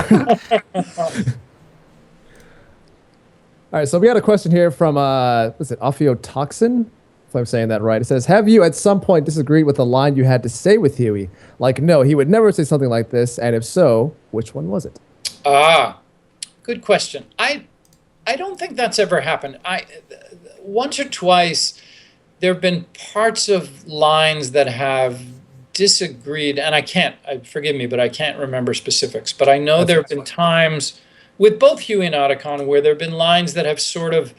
All right, so we got a question here from, what's it, Ophiotoxin? If I'm saying that right. It says, have you at some point disagreed with the line you had to say with Huey? Like, no, he would never say something like this, and if so, which one was it? Good question. I don't think that's ever happened. Once or twice, there have been parts of lines that have disagreed, and forgive me, but I can't remember specifics. But I know there have been times with both Huey and Otacon where there have been lines that have sort of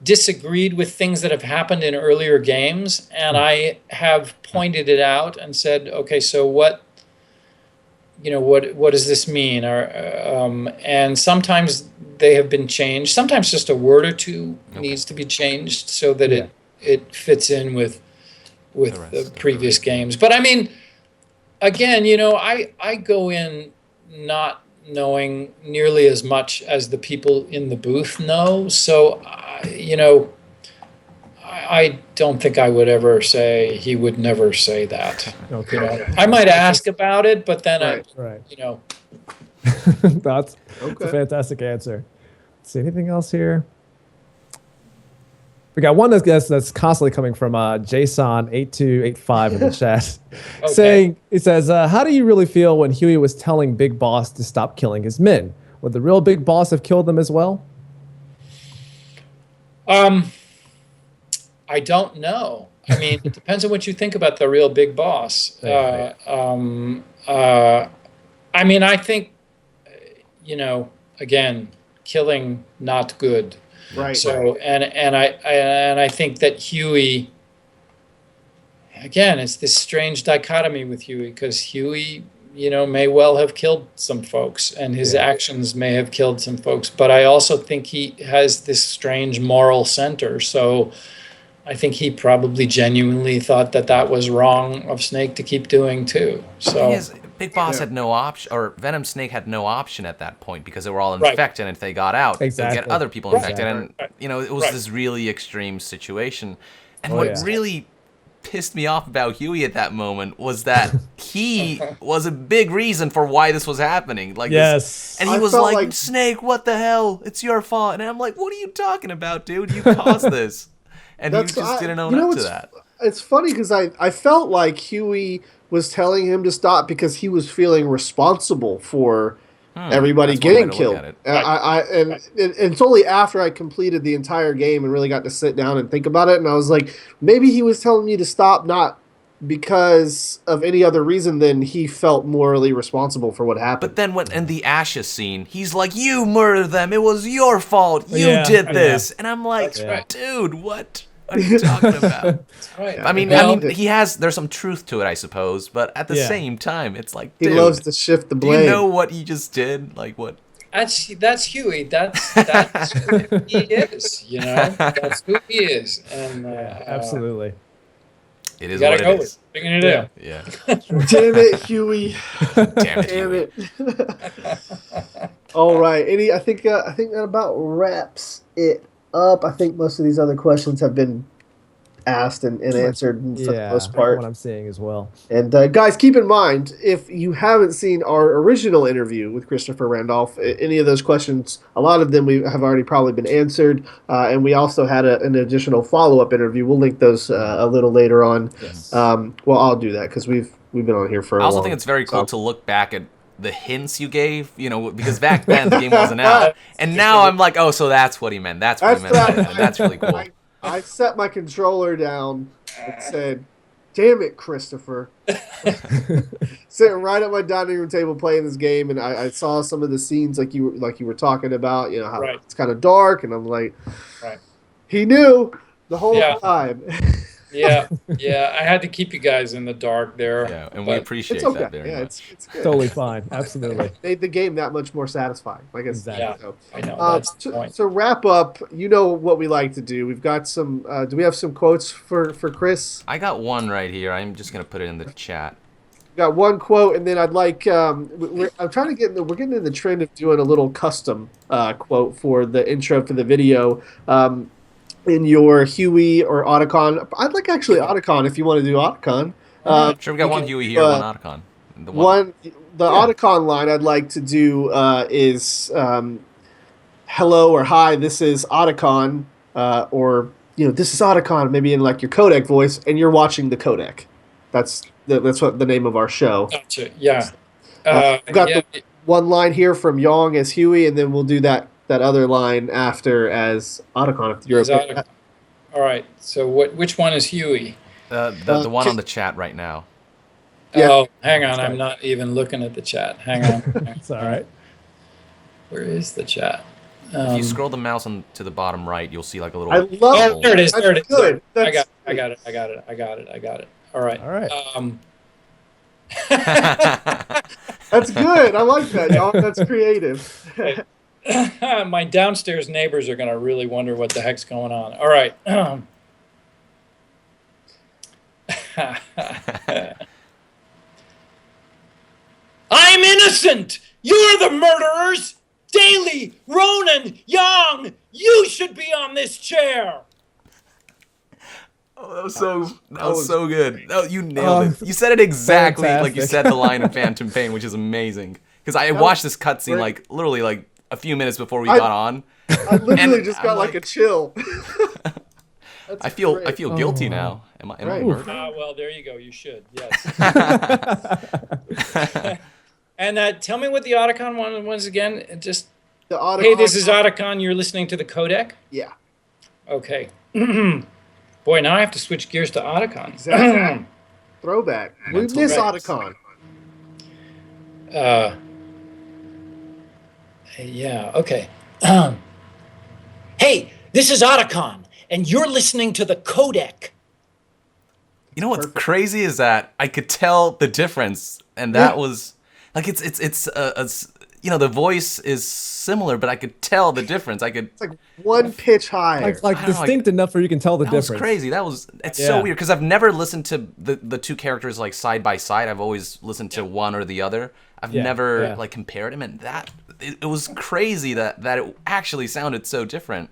disagreed with things that have happened in earlier games, and I have pointed it out and said, okay, so what does this mean? And sometimes they have been changed. Sometimes just a word or two needs to be changed so that it fits in with the previous games. But I mean, again, I go in not knowing nearly as much as the people in the booth know. So, I don't think I would ever say he would never say that. Okay. I might ask about it, but then Right. Okay. That's a fantastic answer. Let's see, anything else here? We got one that's constantly coming from Jason8285 in the chat, saying, he says, how do you really feel when Huey was telling Big Boss to stop killing his men? Would the real Big Boss have killed them as well? I don't know. I mean, it depends on what you think about the real Big Boss. I mean, I think, again, killing not good. Right. So and I think that Huey, again, it's this strange dichotomy with Huey, because Huey, may well have killed some folks, and his actions may have killed some folks. But I also think he has this strange moral center. So I think he probably genuinely thought that was wrong of Snake to keep doing too. So Big Boss had no option, or Venom Snake had no option at that point, because they were all infected, and if they got out, they'd get other people infected, and it was this really extreme situation. And what really pissed me off about Huey at that moment was that he was a big reason for why this was happening. Like, and he was like, Snake, what the hell? It's your fault. And I'm like, what are you talking about, dude? You caused this. And he just didn't own up to that. It's funny because I felt like Huey was telling him to stop because he was feeling responsible for everybody getting killed. And it's only after I completed the entire game and really got to sit down and think about it, and I was like, maybe he was telling me to stop not because of any other reason than he felt morally responsible for what happened. But then when in the Ashes scene, he's like, you murdered them. It was your fault. You did this. And I'm like, dude, what are you talking about? I mean, there's some truth to it, I suppose, but at the same time, it's like, dude, he loves to shift the blame. Do you know what he just did? Like, what? That's Huey. That's who he is. That's who he is. And absolutely, it is what it is. Figuring it out. Yeah. Damn it, Huey. Damn it. All right. I think that about wraps it up. I think most of these other questions have been asked and answered for the most part. What I'm seeing as well. And guys, keep in mind, if you haven't seen our original interview with Christopher Randolph, any of those questions, a lot of them we have already probably been answered, and we also had an additional follow-up interview. We'll link those a little later on. Yes. Well, I'll do that because we've been on here for a while. I also think it's very cool to look back at the hints you gave, because back then the game wasn't out, and now I'm like, oh, so that's what he meant. That's what he meant. And that's really cool. I set my controller down and said, Damn it, Christopher. Sitting right at my dining room table playing this game, and I saw some of the scenes like you were talking about, how Right. it's kind of dark, and I'm like, Right. he knew the whole Yeah. time. Yeah, I had to keep you guys in the dark there. Yeah, and we but- appreciate It's okay. that very Yeah, much. it's good. Totally fine. Absolutely. Made the game that much more satisfying. Like I said. Exactly. So. I know, that's the point. To wrap up, you know what we like to do. We've got some. Do we have some quotes for Chris? I got one right here. I'm just gonna put it in the chat. We've got one quote, and then I'd like. I'm trying to get. We're getting in the trend of doing a little custom quote for the intro for the video. In your Huey or Otacon, I'd like actually Otacon if you want to do Otacon. Sure, we got one Huey here, one Otacon. The Otacon line I'd like to do is hello or hi, this is Otacon, or this is Otacon, maybe in like your Codec voice, and you're watching the Codec. That's what the name of our show. Gotcha. Yeah. We've got the one line here from Yong as Huey, and then we'll do that other line after as Otacon. If you're okay with that. All right. So which one is Huey? the one on the chat right now. Yeah. Oh, hang on. I'm not even looking at the chat. Hang on. It's all right. Where is the chat? If you scroll the mouse to the bottom right, you'll see like a little. I love Oh, there it is. There it is. Good. I got it. All right. All right. That's good. I like that, y'all. That's creative. My downstairs neighbors are going to really wonder what the heck's going on. All right. I'm innocent! You're the murderers! Daly, Ronan, Young, you should be on this chair! Oh, that was so good. Oh, you nailed it. You said it exactly like you said the line in Phantom Pain, which is amazing. Because I watched this cutscene like literally like a few minutes before we got on. I literally just got like a chill. I feel guilty now. Am I murdered? Well, there you go. You should. Yes. And tell me what the Otacon one was again. Just The Otacon. hey, this is Otacon. You're listening to the Codec. Yeah. Okay. Boy, now I have to switch gears to Otacon. Exactly. Throwback. We Mental miss breaks. Otacon. Yeah. Okay. Hey, this is Otacon, and you're listening to the Codec. You know what's crazy is that I could tell the difference, and that was like it's the voice is similar, but I could tell the difference. It's like one pitch higher. Like I don't know, distinct enough where you can tell the That difference. was crazy. It's Yeah. so weird because I've never listened to the two characters like side by side. I've always listened to one or the other. I've never like compared them, and it was crazy that it actually sounded so different.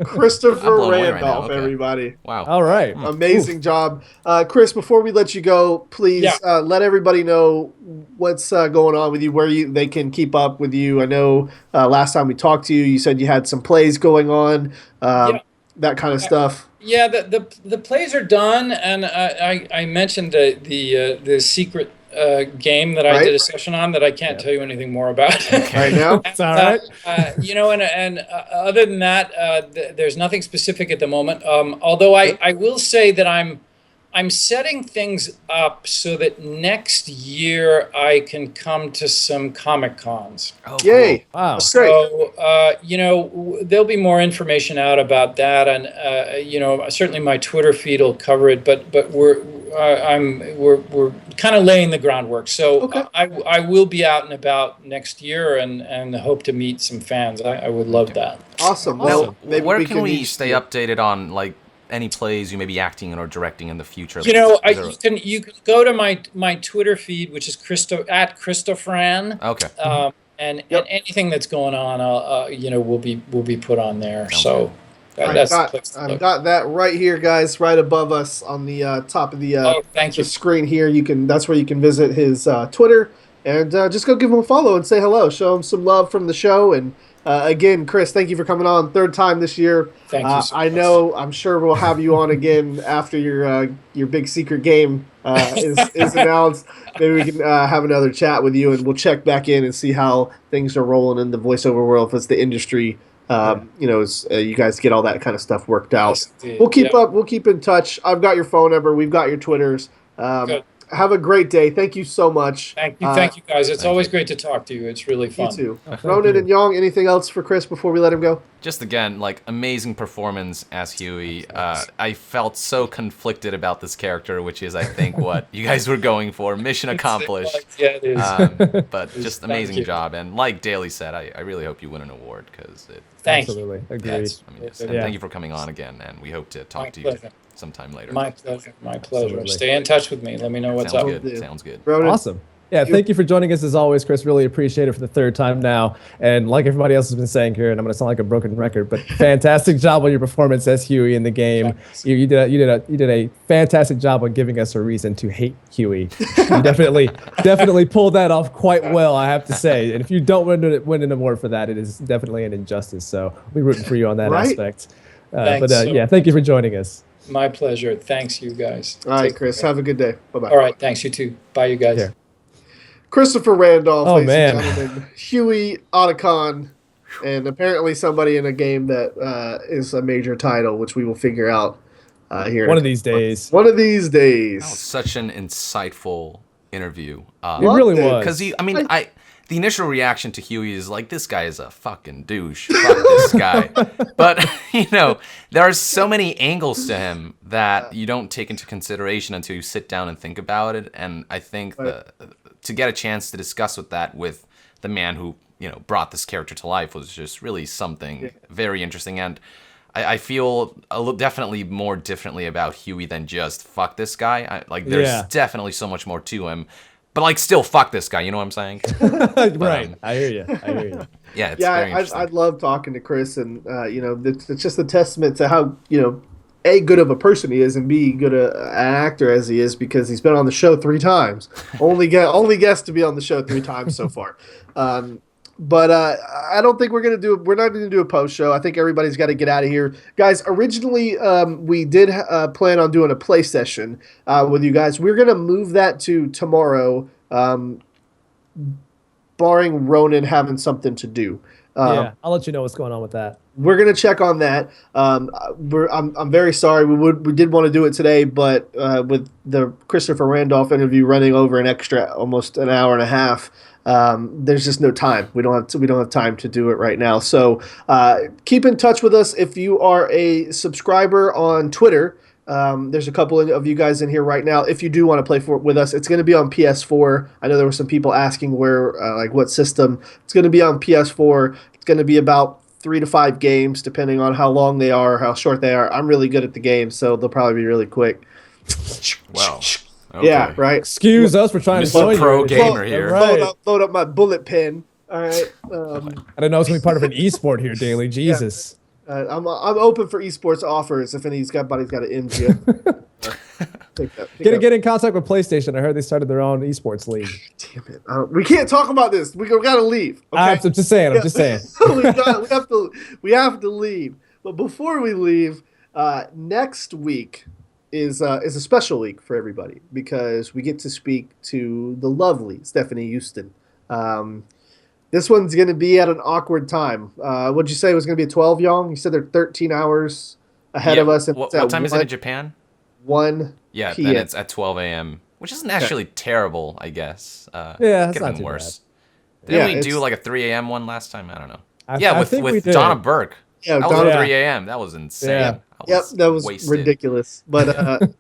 Christopher blown away right now, Randolph, okay. everybody. Wow. All right. Amazing job. Chris, before we let you go, please let everybody know what's going on with you, where they can keep up with you. I know last time we talked to you, you said you had some plays going on, that kind of stuff. Yeah, the plays are done, and I mentioned the secret game that I did a session on that I can't tell you anything more about. Right now? It's all right. And other than that, there's nothing specific at the moment. Although I will say that I'm setting things up so that next year I can come to some Comic Cons. Oh, Yay. Wow. That's great. So, there'll be more information out about that, and certainly my Twitter feed will cover it. But we're kind of laying the groundwork. So I will be out and about next year, and hope to meet some fans. I would love that. Awesome. Well, maybe where we can we meet stay you. updated on like any plays you may be acting in or directing in the future? You can go to my Twitter feed, which is @ChristofRan. Okay. And anything that's going on, will be put on there. Sounds So that's the place to I've look. got that right here, guys, right above us on the top of the Thank you. screen here. That's where you can visit his Twitter and just go give him a follow and say hello. Show him some love from the show. And again, Chris, thank you for coming on. Third time this year. Thank you so much. I'm sure we'll have you on again after your big secret game is announced. Maybe we can have another chat with you, and we'll check back in and see how things are rolling in the voiceover world, if it's the industry you guys get all that kind of stuff worked out. Yes, indeed. We'll keep Yeah. up. We'll keep in touch. I've got your phone number. We've got your Twitters. Good. Have a great day. Thank you so much. Thank you guys. It's always great to talk to you. It's really fun. You too. Ronan and Young, anything else for Chris before we let him go? Just again, like, amazing performance as Huey. I felt so conflicted about this character, which is, I think, what you guys were going for. Mission accomplished. Yeah, it is. But just amazing job. And like Daly said, I really hope you win an award because it. Thank Absolutely. you. Agreed. Yes. I mean, yes. Yeah. And thank you for coming on again, and we hope to talk to you pleasure. sometime later. My pleasure. My pleasure. Absolutely. Stay in touch with me. Let me know what's Sounds up. good. Sounds good. Ronan, Awesome. Yeah, thank you for joining us as always, Chris. Really appreciate it for the third time now. And like everybody else has been saying here, and I'm going to sound like a broken record, but fantastic job on your performance as Huey in the game. You did a fantastic job on giving us a reason to hate Huey. You definitely pulled that off quite well, I have to say. And if you don't win an award for that, it is definitely an injustice. So we're rooting for you on that Right. aspect. Thanks Yeah, thank you for joining us. My pleasure. Thanks, you guys. All right, Take Chris. care. Have a good day. Bye-bye. All right. Thanks, you too. Bye, you guys. Yeah. Christopher Randolph, Oh, ladies and man. gentlemen. Huey Otacon, and apparently somebody in a game that is a major title, which we will figure out here. in One a of these couple days. months. One of these days. That was such an insightful interview. It really was. Because the initial reaction to Huey is like, this guy is a fucking douche. Fuck this guy. But, there are so many angles to him that you don't take into consideration until you sit down and think about it. And I think to get a chance to discuss with the man who, brought this character to life was just really something very interesting. And I feel definitely more differently about Huey than just fuck this guy. There's definitely so much more to him. But still, fuck this guy. You know what I'm saying? Right. I hear you. Yeah, it's very interesting. I'd love talking to Chris, and it's just a testament to how A, good of a person he is, and B, good an actor as he is, because he's been on the show 3 times. only guest to be on the show 3 times so far. But I don't think we're not going to do a post show. I think everybody's got to get out of here. Guys, originally we did plan on doing a play session with you guys. We're going to move that to tomorrow, barring Ronan having something to do. Yeah, I'll let you know what's going on with that. We're going to check on that. I'm very sorry. We did want to do it today, but with the Christopher Randolph interview running over an extra almost an hour and a half, there's just no time. We don't have time to do it right now. So keep in touch with us if you are a subscriber on Twitter. There's a couple of you guys in here right now. If you do want to play with us, it's going to be on PS4. I know there were some people asking what system. It's going to be on PS4. It's going to be about 3 to 5 games, depending on how long they are, how short they are. I'm really good at the game, so they'll probably be really quick. Wow. Okay. Yeah, right. Excuse us for trying to Mr. join Pro you. Gamer here. Right. Load up my bullet pen. All right. I don't know it's going to be part of an esport here, Daily. Jesus. I'm open for esports offers if anybody's got an MGM. Get in contact with PlayStation. I heard they started their own esports league. Damn it! We can't talk about this. We gotta leave. Okay? I'm just saying. we have to leave. But before we leave, next week is a special week for everybody because we get to speak to the lovely Stephanie Houston. This one's going to be at an awkward time. What'd you say it was going to be at 12, Young? You said they're 13 hours ahead of us. What time is it in Japan? 1 Yeah, p.m. then it's at 12 a.m., which isn't actually terrible, I guess. Yeah, it's could not have been too worse. bad. Didn't Yeah, we do like a 3 a.m. one last time? I don't know. I think we with did. Donna Burke. Yeah, that was Donna- at 3 a.m. That was insane. Yeah. That was wasted. ridiculous. But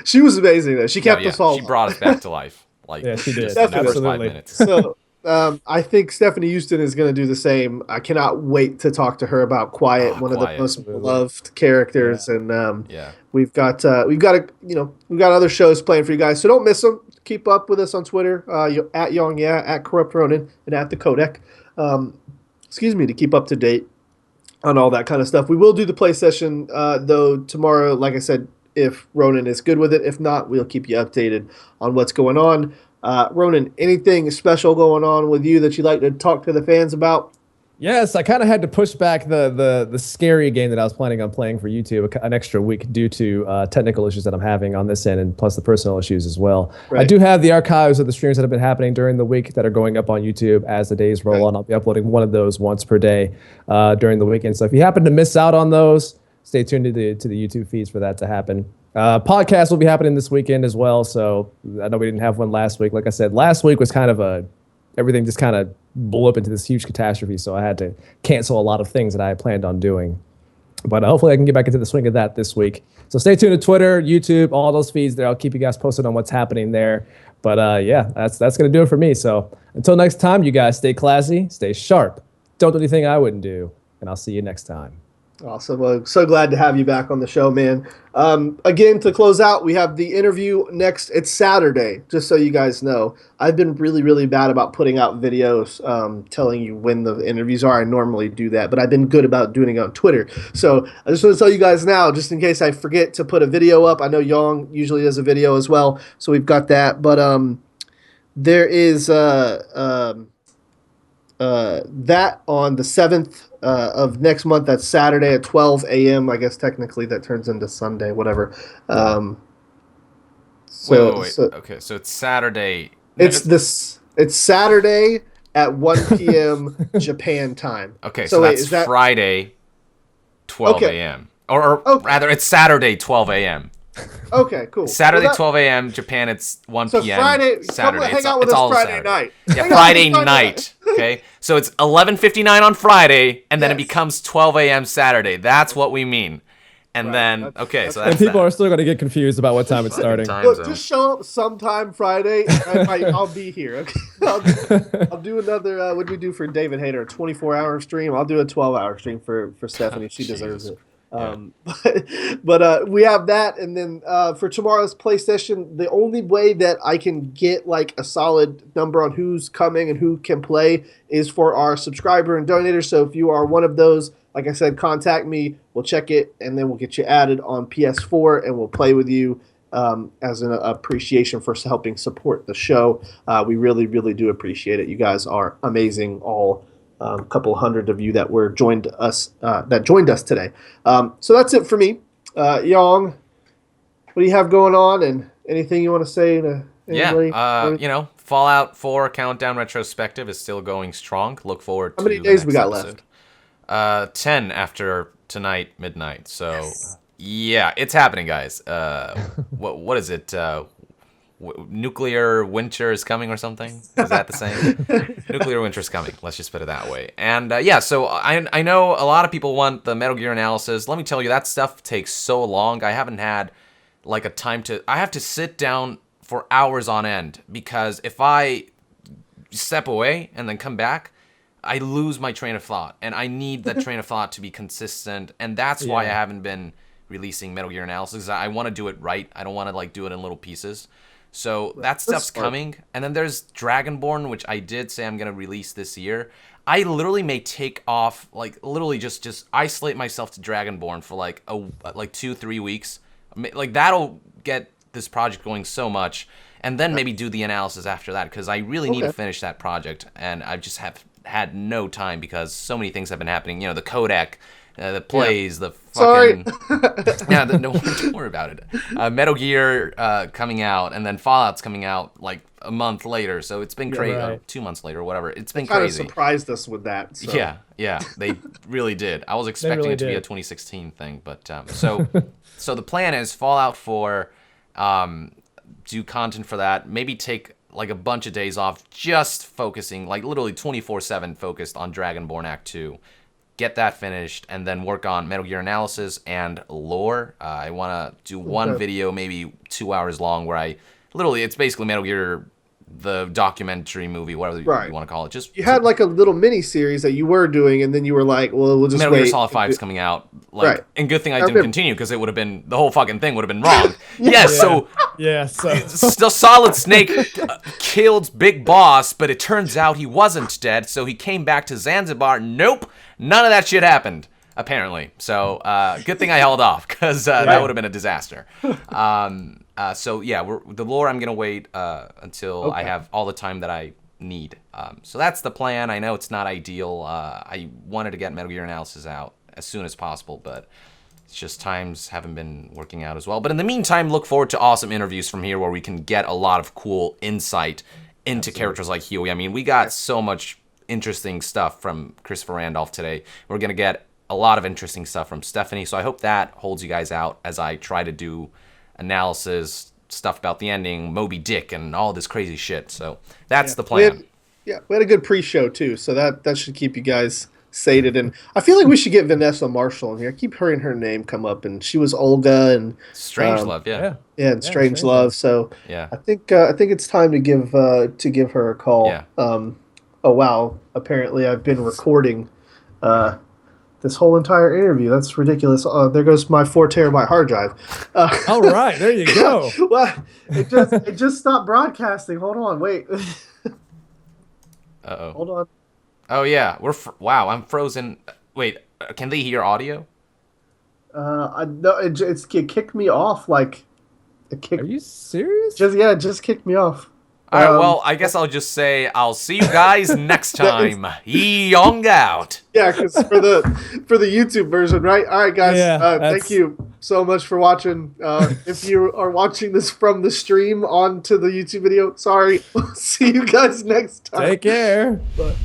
she was amazing, though. She kept us all. She brought us back to life. Yeah, she did. just in the first 5 Absolutely. minutes. So I think Stephanie Houston is going to do the same. I cannot wait to talk to her about Quiet, one of the Quiet. most Absolutely. beloved characters, and Yeah. we've got other shows playing for you guys, so don't miss them. Keep up with us on Twitter, at Young, at KorruptRonin, and at the Codec. To keep up to date on all that kind of stuff. We will do the play session though tomorrow. Like I said, if Ronan is good with it. If not, we'll keep you updated on what's going on. Ronan, anything special going on with you that you'd like to talk to the fans about? Yes, I kind of had to push back the scary game that I was planning on playing for YouTube an extra week due to technical issues that I'm having on this end, and plus the personal issues as well. Right. I do have the archives of the streams that have been happening during the week that are going up on YouTube as the days roll on. I'll be uploading one of those once per day during the weekend. So if you happen to miss out on those, stay tuned to the YouTube feeds for that to happen. Podcast will be happening this weekend as well. So I know we didn't have one last week. Like I said, last week was kind of everything just kind of blew up into this huge catastrophe. So I had to cancel a lot of things that I had planned on doing. But hopefully I can get back into the swing of that this week. So stay tuned to Twitter, YouTube, all those feeds there. I'll keep you guys posted on what's happening there. But yeah, that's going to do it for me. So until next time, you guys stay classy, stay sharp. Don't do anything I wouldn't do. And I'll see you next time. Awesome. Well, so glad to have you back on the show, man. Again, to close out, we have the interview next. It's Saturday, just so you guys know. I've been really, really bad about putting out videos telling you when the interviews are. I normally do that, but I've been good about doing it on Twitter. So I just want to tell you guys now, just in case I forget to put a video up. I know Yang usually does a video as well, so we've got that. But there is that on the 7th of next month. That's Saturday at 12 a.m. I guess technically that turns into Sunday, whatever. Wait. Okay, so it's Saturday. It's Saturday at 1 p.m. Japan time. Okay, so that's Friday, 12 a.m. Or rather, it's Saturday, 12 a.m. Okay, cool. Saturday, 12 a.m. Japan, it's 1 p.m. So Friday, Saturday. hang out with us Friday night. Yeah, Friday night. Okay, so it's 11:59 on Friday, and then it becomes 12 a.m. Saturday. That's what we mean. And then, okay, so that's and people are still going to get confused about what time it's starting. Look, just show up sometime Friday, and I'll be here. Okay, I'll do another. What did we do for David Hayter? A 24-hour stream. I'll do a 12-hour stream for Stephanie. She deserves it. But we have that, and then for tomorrow's play session, the only way that I can get like a solid number on who's coming and who can play is for our subscriber and donator. So if you are one of those, like I said, contact me. We'll check it, and then we'll get you added on PS4, and we'll play with you as an appreciation for helping support the show. We really, really do appreciate it. You guys are amazing, all. Couple hundred of you that joined us today. So that's it for me. Yang, what do you have going on, and anything you want to say to anybody? Yeah, Fallout 4 Countdown Retrospective is still going strong. Look forward to how many days we got episode. Left? 10 after tonight, midnight. So, yeah, it's happening, guys. What is it? Nuclear winter is coming or something? Is that the same? Nuclear winter is coming. Let's just put it that way. And so I know a lot of people want the Metal Gear analysis. Let me tell you, that stuff takes so long. I haven't had like a time to. I have to sit down for hours on end because if I step away and then come back, I lose my train of thought, and I need that train of thought to be consistent. And that's why I haven't been releasing Metal Gear analysis. I want to do it right. I don't want to like do it in little pieces. So that stuff's coming. And then there's Dragonborn, which I did say I'm going to release this year. I literally may take off, like literally just isolate myself to Dragonborn for like 2-3 weeks. Like that'll get this project going so much. And then maybe do the analysis after that, because I really need to finish that project. And I just have had no time because so many things have been happening. The codec, the plays, the fucking... Sorry. Don't worry about it. Metal Gear coming out, and then Fallout's coming out like a month later. So it's been crazy. 2 months later, or whatever. It's been crazy. Kind of surprised us with that. So. Yeah, they really did. I was expecting it to be a 2016 thing, but so the plan is Fallout 4, do content for that. Maybe take like a bunch of days off, just focusing, like literally 24/7 focused on Dragonborn Act 2. Get that finished, and then work on Metal Gear analysis and lore. I want to do one video, maybe 2 hours long, where it's basically Metal Gear, the documentary movie, whatever you want to call it. Just you had like a little mini series that you were doing, and then you were like, "Well, we'll just Metal Gear Solid 5 is coming out." And good thing I didn't continue, because it would have been the whole fucking thing would have been wrong. So Solid Snake killed Big Boss, but it turns out he wasn't dead, so he came back to Zanzibar. Nope. None of that shit happened, apparently. So, good thing I held off, because that would have been a disaster. The lore, I'm going to wait until I have all the time that I need. So that's the plan. I know it's not ideal. I wanted to get Metal Gear Analysis out as soon as possible, but it's just times haven't been working out as well. But in the meantime, look forward to awesome interviews from here where we can get a lot of cool insight into characters like Huey. I mean, we got so much interesting stuff from Christopher Randolph today. We're going to get a lot of interesting stuff from Stephanie, so I hope that holds you guys out as I try to do analysis, stuff about the ending, Moby Dick, and all this crazy shit. So that's the plan. We had a good pre-show, too, so that should keep you guys sated. And I feel like we should get Vanessa Marshall in here. I keep hearing her name come up, and she was Olga and Strangelove, and Strangelove. So yeah, I think it's time to give her a call. Yeah. Oh wow! Apparently, I've been recording this whole entire interview. That's ridiculous. There goes my 4 terabyte hard drive. All right, there you go. Well, it just stopped broadcasting. Hold on, wait. Uh-oh. Hold on. Oh, yeah. Wow, I'm frozen. Wait, can they hear audio? No, it kicked me off. Like, Are you serious? Just kicked me off. All right, well, I guess I'll just say I'll see you guys next time. Young out. Yeah, because for the YouTube version, right? All right, guys. Yeah, thank you so much for watching. If you are watching this from the stream onto the YouTube video, sorry. We'll see you guys next time. Take care. But